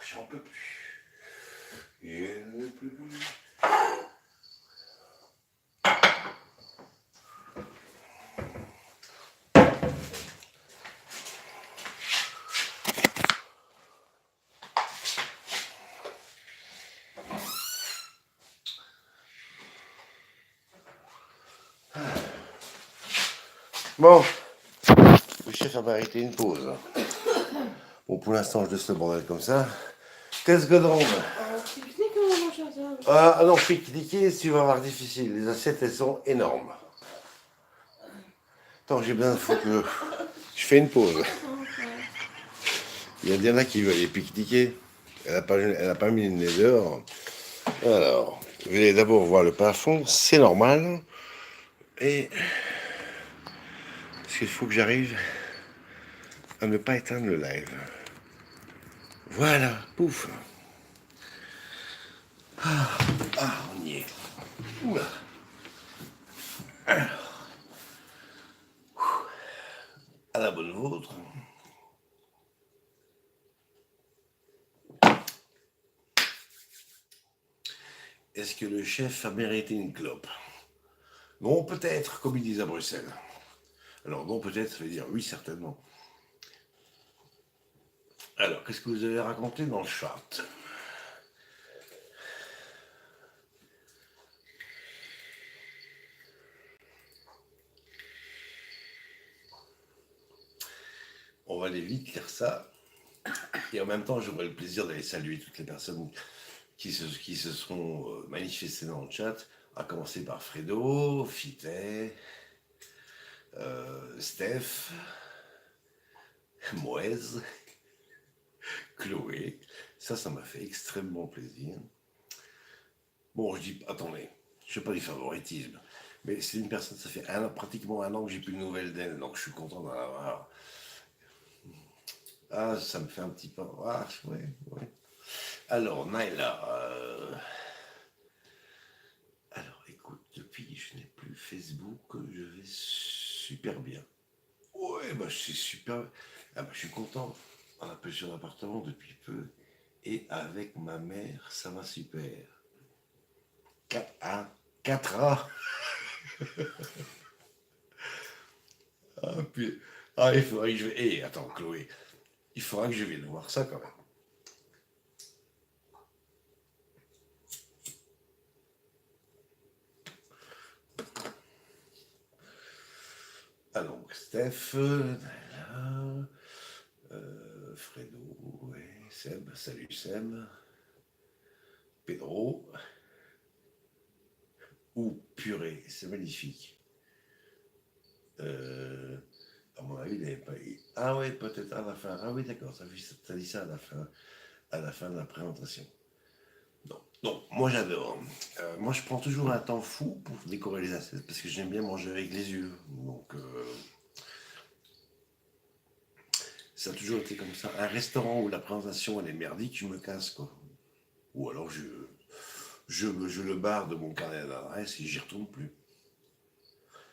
J'en peux plus. Je ne peux plus. Bon, le chef a mérité une pause. Bon, pour l'instant, je laisse le bordel comme ça. Qu'est-ce que donc? Pique-nique, mon cher Serge. Ah non, pique-niquer, tu vas voir difficile. Les assiettes, elles sont énormes. Attends, j'ai besoin, faut que je fais une pause. Il y a Diana qui veut aller pique-niquer. Elle a pas mis le nez dehors. Alors, vous allez d'abord voir le plafond, c'est normal. Et parce qu'il faut que j'arrive à ne pas éteindre le live. Voilà, pouf. Ah, on y est. Oula. Alors, à la bonne vôtre. Est-ce que le chef a mérité une clope? Non, peut-être, comme ils disent à Bruxelles. Alors, non, peut-être, ça veut dire oui, certainement. Alors, qu'est-ce que vous avez raconté dans le chat? On va aller vite lire ça. Et en même temps, j'aurai le plaisir d'aller saluer toutes les personnes qui se sont manifestées dans le chat, à commencer par Fredo, Fitet, Steph, Moise, Chloé. Ça m'a fait extrêmement plaisir. Bon, je dis, attendez, je ne fais pas du favoritisme, mais c'est une personne, ça fait pratiquement un an que j'ai plus de nouvelles d'elle, donc je suis content d'en avoir. Ah, ça me fait un petit peu. Ah, ouais, ouais. Alors, Naïla, alors écoute, depuis que je n'ai plus Facebook, je vais super bien. Ouais, bah c'est super. Ah, bah, je suis content. On a pu sur l'appartement depuis peu. Et avec ma mère, ça va super. 4 ans. Ah, puis, il faudrait que je... Eh, attends, Chloé, il faudra que je vienne voir ça quand même. Alors, Steph, Fredo, ouais, Seb, salut Seb, Pedro, ou purée, c'est magnifique. À mon avis, il n'avait pas. Ah oui, peut-être à la fin. Ah oui, d'accord, ça dit ça à la fin de la présentation. Non, non, moi j'adore. Moi je prends toujours un temps fou pour décorer les assiettes parce que j'aime bien manger avec les yeux. Donc ça a toujours été comme ça. Un restaurant où la présentation elle est merdique, je me casse quoi. Ou alors je le barre de mon carnet d'adresse et j'y retourne plus.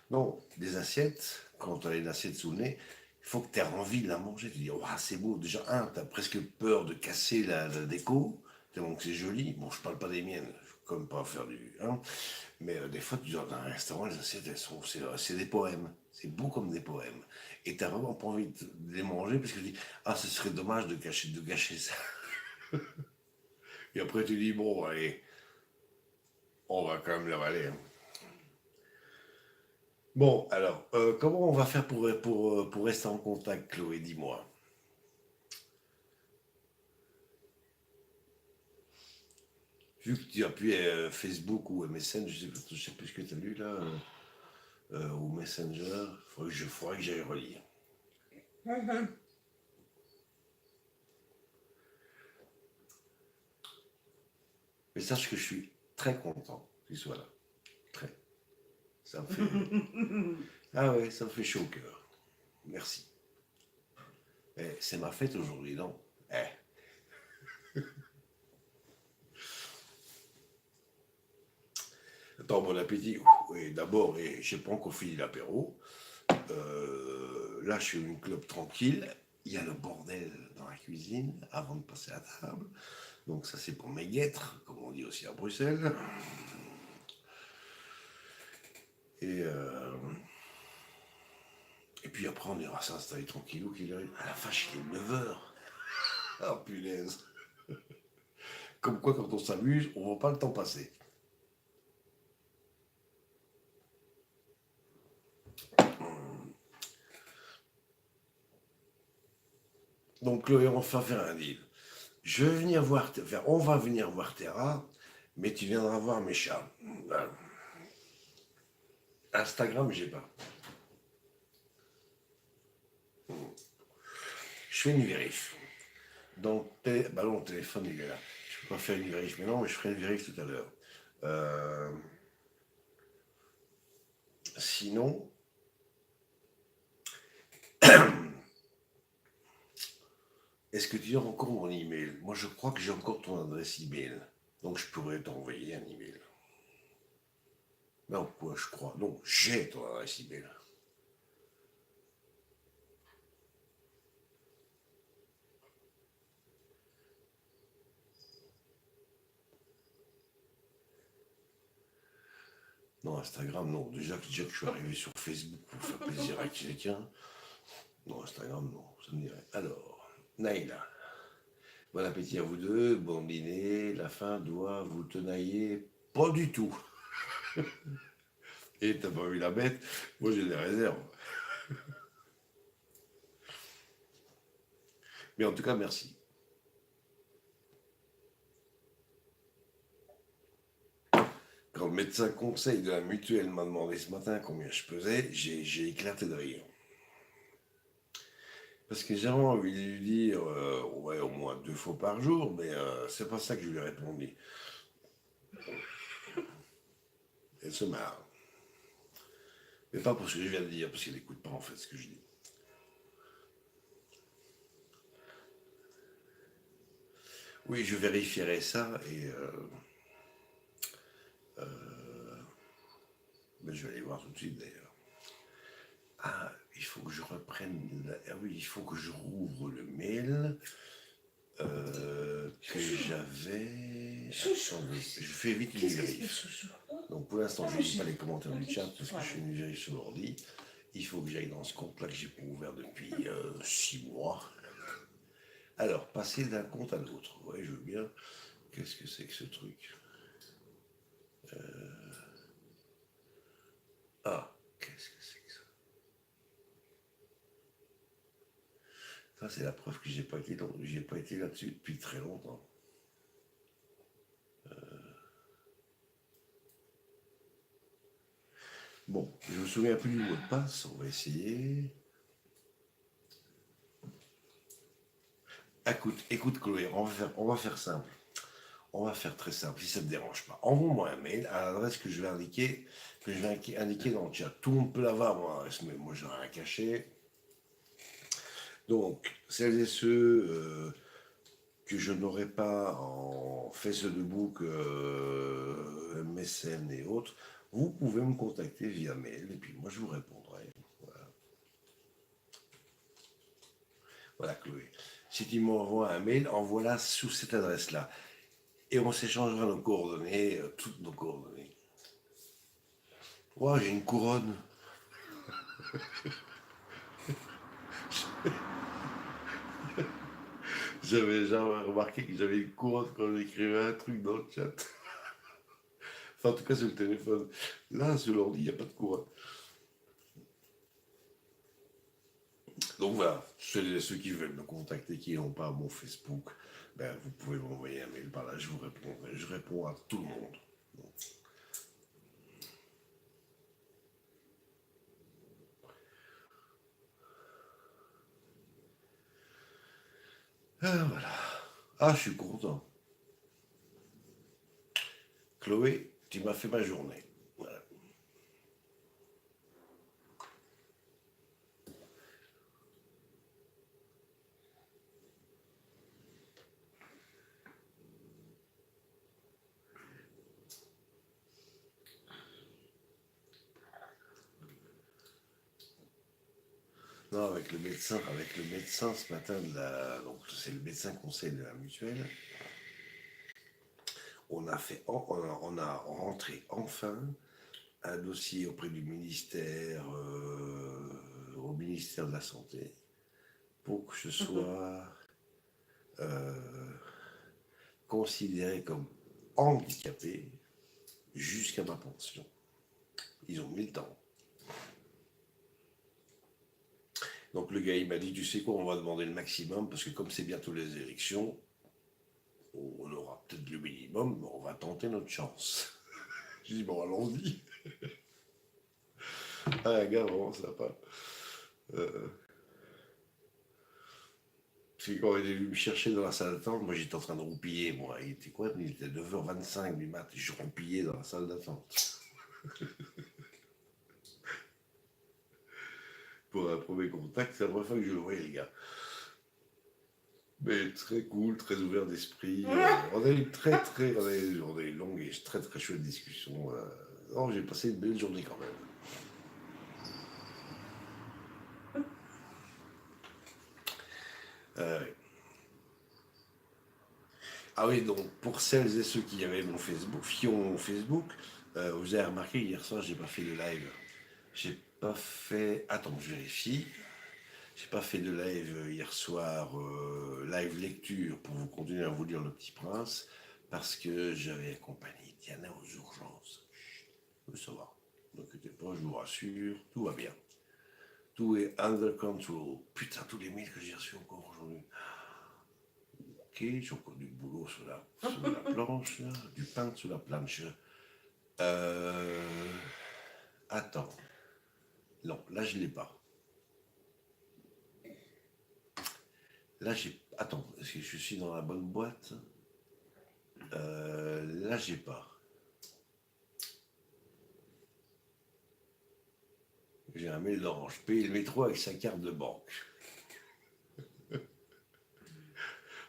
Non, des assiettes, quand tu as une assiette sous le nez, il faut que tu aies envie de la manger. Tu dis, oh, c'est beau. Déjà, tu as presque peur de casser la déco, tellement que c'est joli. Bon, je parle pas des miennes, je ne comme pas faire du. Hein. Mais des fois, tu dans un restaurant, les assiettes, c'est des poèmes. C'est beau comme des poèmes. Et tu n'as vraiment pas envie de les manger parce que tu dis, ah, ce serait dommage de gâcher ça. Et après, tu dis, bon, allez, on va quand même l'avaler. Hein. Bon, alors, comment on va faire pour rester en contact, Chloé? Dis-moi. Vu que tu as pu Facebook ou MSN, je sais plus ce que tu as lu là, ou Messenger, faudrait que j'aille relire. Mais sache que je suis très content que tu sois là. Très. Ça me fait. Ah ouais, ça me fait chaud au cœur. Merci. C'est ma fête aujourd'hui, non? Eh. Attends, bon appétit. Oui, d'abord, je n'ai pas encore fini l'apéro. Là, je suis une clope tranquille. Il y a le bordel dans la cuisine avant de passer à table. Donc ça, c'est pour mes guêtres, comme on dit aussi à Bruxelles. Et, euh, et puis après, on ira s'installer tranquillou. À la vache, il est 9 h. Ah, punaise. Comme quoi, quand on s'amuse, on ne voit pas le temps passer. Donc, Chloé, on va faire un deal. Je vais venir voir, on va venir voir Terra, mais tu viendras voir mes chats. Instagram, j'ai pas. Je fais une vérif. Donc, bah non, le téléphone, il est là. Je peux pas faire une vérif maintenant, mais je ferai une vérif tout à l'heure. Euh, Sinon, est-ce que tu as encore mon email? Moi, je crois que j'ai encore ton adresse email. Donc, je pourrais t'envoyer un email. Non, quoi, je crois. Non, j'ai ton adresse email. Non, Instagram, non. Déjà que je suis arrivé sur Facebook pour faire plaisir à quelqu'un. Non, Instagram, non. Ça me dirait. Alors, Naïla. Bon appétit à vous deux. Bon dîner. La fin doit vous tenailler. Pas du tout. Et t'as pas vu la bête? Moi, j'ai des réserves. Mais en tout cas, merci. Quand le médecin conseil de la mutuelle m'a demandé ce matin combien je pesais, j'ai éclaté de rire. Parce que j'avais envie de lui dire, ouais, au moins 2 fois par jour, mais c'est pas ça que je lui ai répondu. Elle se marre. Mais pas pour ce que je viens de dire, parce qu'elle n'écoute pas en fait ce que je dis. Oui, je vérifierai ça et mais je vais aller voir tout de suite d'ailleurs. Ah, il faut que je reprenne. Ah oui, il faut que je rouvre le mail que j'avais. Attendez, je fais vite une vérif. Donc pour l'instant, je ne lis pas les commentaires du chat parce que je fais une vérif sur l'ordi. Il faut que j'aille dans ce compte-là que j'ai pas ouvert depuis 6 mois. Alors, passer d'un compte à l'autre. Ouais, je veux bien. Qu'est-ce que c'est que ce truc? Ah, qu'est-ce que c'est que ça? Ça, c'est la preuve que j'ai pas été là-dessus depuis très longtemps. Bon, je me souviens plus du mot de passe, on va essayer. Écoute Chloé, on va faire simple. On va faire très simple, si ça ne te dérange pas. Envoie-moi un mail à l'adresse que je vais indiquer dans le chat. Tout le monde peut l'avoir, mon adresse mail. Moi, je n'ai rien caché. Donc, celles et ceux que je n'aurai pas en Facebook, MSN et autres, vous pouvez me contacter via mail et puis moi je vous répondrai. Voilà, voilà Chloé. Si tu m'envoies un mail, envoie-la sous cette adresse-là. Et on s'échangera nos coordonnées, toutes nos coordonnées. Oh, j'ai une couronne. J'avais jamais remarqué que j'avais une couronne quand j'écrivais un truc dans le chat. Enfin, en tout cas, sur le téléphone. Là, sur l'ordi, il n'y a pas de couronne. Donc voilà, ceux qui veulent me contacter, qui n'ont pas mon Facebook, ben, vous pouvez m'envoyer un mail par là, je vous répondrai. Je réponds à tout le monde. Donc, ah, voilà. Ah, je suis content. Chloé, tu m'as fait ma journée. Voilà. Non, avec le médecin ce matin donc c'est le médecin conseil de la mutuelle. On a rentré enfin un dossier auprès du ministère, au ministère de la Santé, pour que je sois considéré comme handicapé jusqu'à ma pension. Ils ont mis le temps. Donc le gars, il m'a dit, tu sais quoi, on va demander le maximum, parce que comme c'est bientôt les élections, on aura peut-être le minimum, mais on va tenter notre chance. J'ai dit, bon, allons-y. Ah, un gars, vraiment sympa. Parce que quand il est venu me chercher dans la salle d'attente, moi j'étais en train de roupiller. Moi, il était quoi? Il était 9h25 du mat, je roupillais dans la salle d'attente. Pour un premier contact, c'est la première fois que je le voyais, les gars. Mais très cool, très ouvert d'esprit. On a eu on a eu une longue et très très chouette discussion. Non, j'ai passé une belle journée quand même. Ouais. Ah oui, donc pour celles et ceux qui avaient mon Facebook, qui ont mon Facebook, vous avez remarqué hier soir, j'ai pas fait de live. J'ai pas fait. Attends, je vérifie. J'ai pas fait de live hier soir, live lecture pour vous continuer à vous lire Le Petit Prince, parce que j'avais accompagné Diana aux urgences. Mais ça va, ne inquiétez pas, je vous rassure, tout va bien. Tout est under control. Putain, tous les mails que j'ai reçus encore aujourd'hui. Ok, j'ai encore du boulot sur la planche, là, du pain sur la planche. Euh, Attends. Non, là je l'ai pas. Là, j'ai... Attends, est-ce que je suis dans la bonne boîte? Là, j'ai pas. J'ai un mélange. Payer le métro avec sa carte de banque.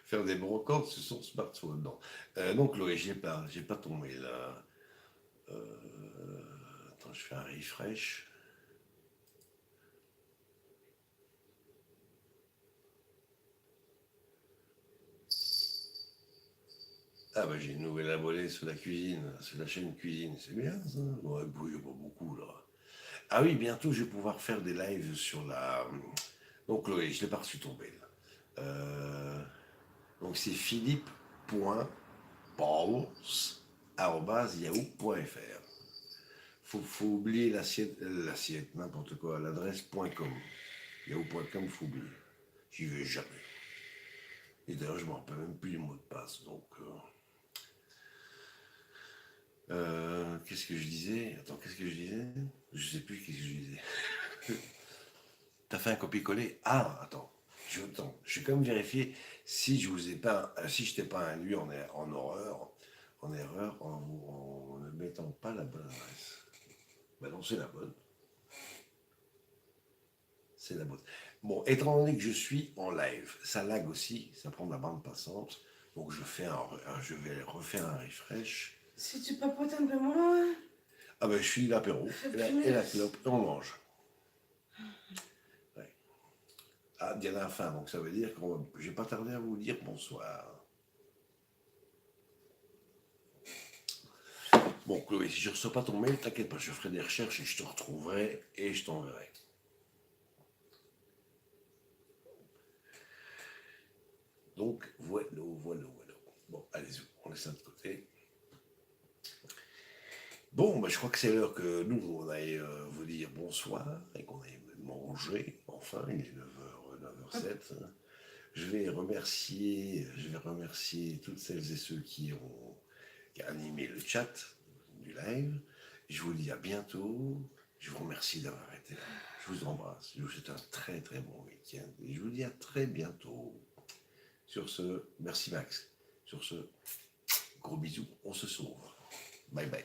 Faire des brocantes sur son smartphone. Non. Non, Chloé, j'ai pas ton mail là. Attends, je fais un refresh. Ah bah j'ai une nouvelle abonnée sur la cuisine, sur la chaîne cuisine, c'est bien ça. Ouais, bon, il y a pas beaucoup là. Ah oui, bientôt je vais pouvoir faire des lives sur la. Donc Chloé, je l'ai pas reçu ton mail. Donc c'est philippe.pauls@yahoo.fr. Faut oublier l'assiette, n'importe quoi, l'adresse .com. Yahoo.com, faut oublier. J'y vais jamais. Et d'ailleurs, je me rappelle même plus du mot de passe, donc. Qu'est-ce que je disais? Attends, qu'est-ce que je disais? Je sais plus qu'est-ce que je disais. T'as fait un copier-coller? Ah, attends. Je vais quand même vérifier si je vous ai pas, si je t'ai pas induit en erreur, en ne mettant pas la bonne adresse. Ben non, c'est la bonne. C'est la bonne. Bon, étant donné que je suis en live, ça lag aussi, ça prend de la bande passante. Donc je vais refaire un refresh. Si tu papotes un peu moins. Ah ben je suis l'apéro et la clope et on mange. Ouais. Ah, Diana a faim, donc ça veut dire que je vais pas tarder à vous dire bonsoir. Bon, Chloé, si je ne reçois pas ton mail, t'inquiète pas, je ferai des recherches et je te retrouverai et je t'enverrai. Donc, voilà. Bon, allez-y, on laisse ça de côté. Bon, bah, je crois que c'est l'heure que nous, on aille vous dire bonsoir et qu'on aille manger. Enfin, il est 9h07. Je vais remercier toutes celles et ceux qui ont animé le chat du live. Je vous dis à bientôt. Je vous remercie d'avoir été là. Je vous embrasse. Je vous souhaite un très très bon week-end. Et je vous dis à très bientôt. Sur ce, merci Max. Sur ce, gros bisous. On se sauve. Bye bye.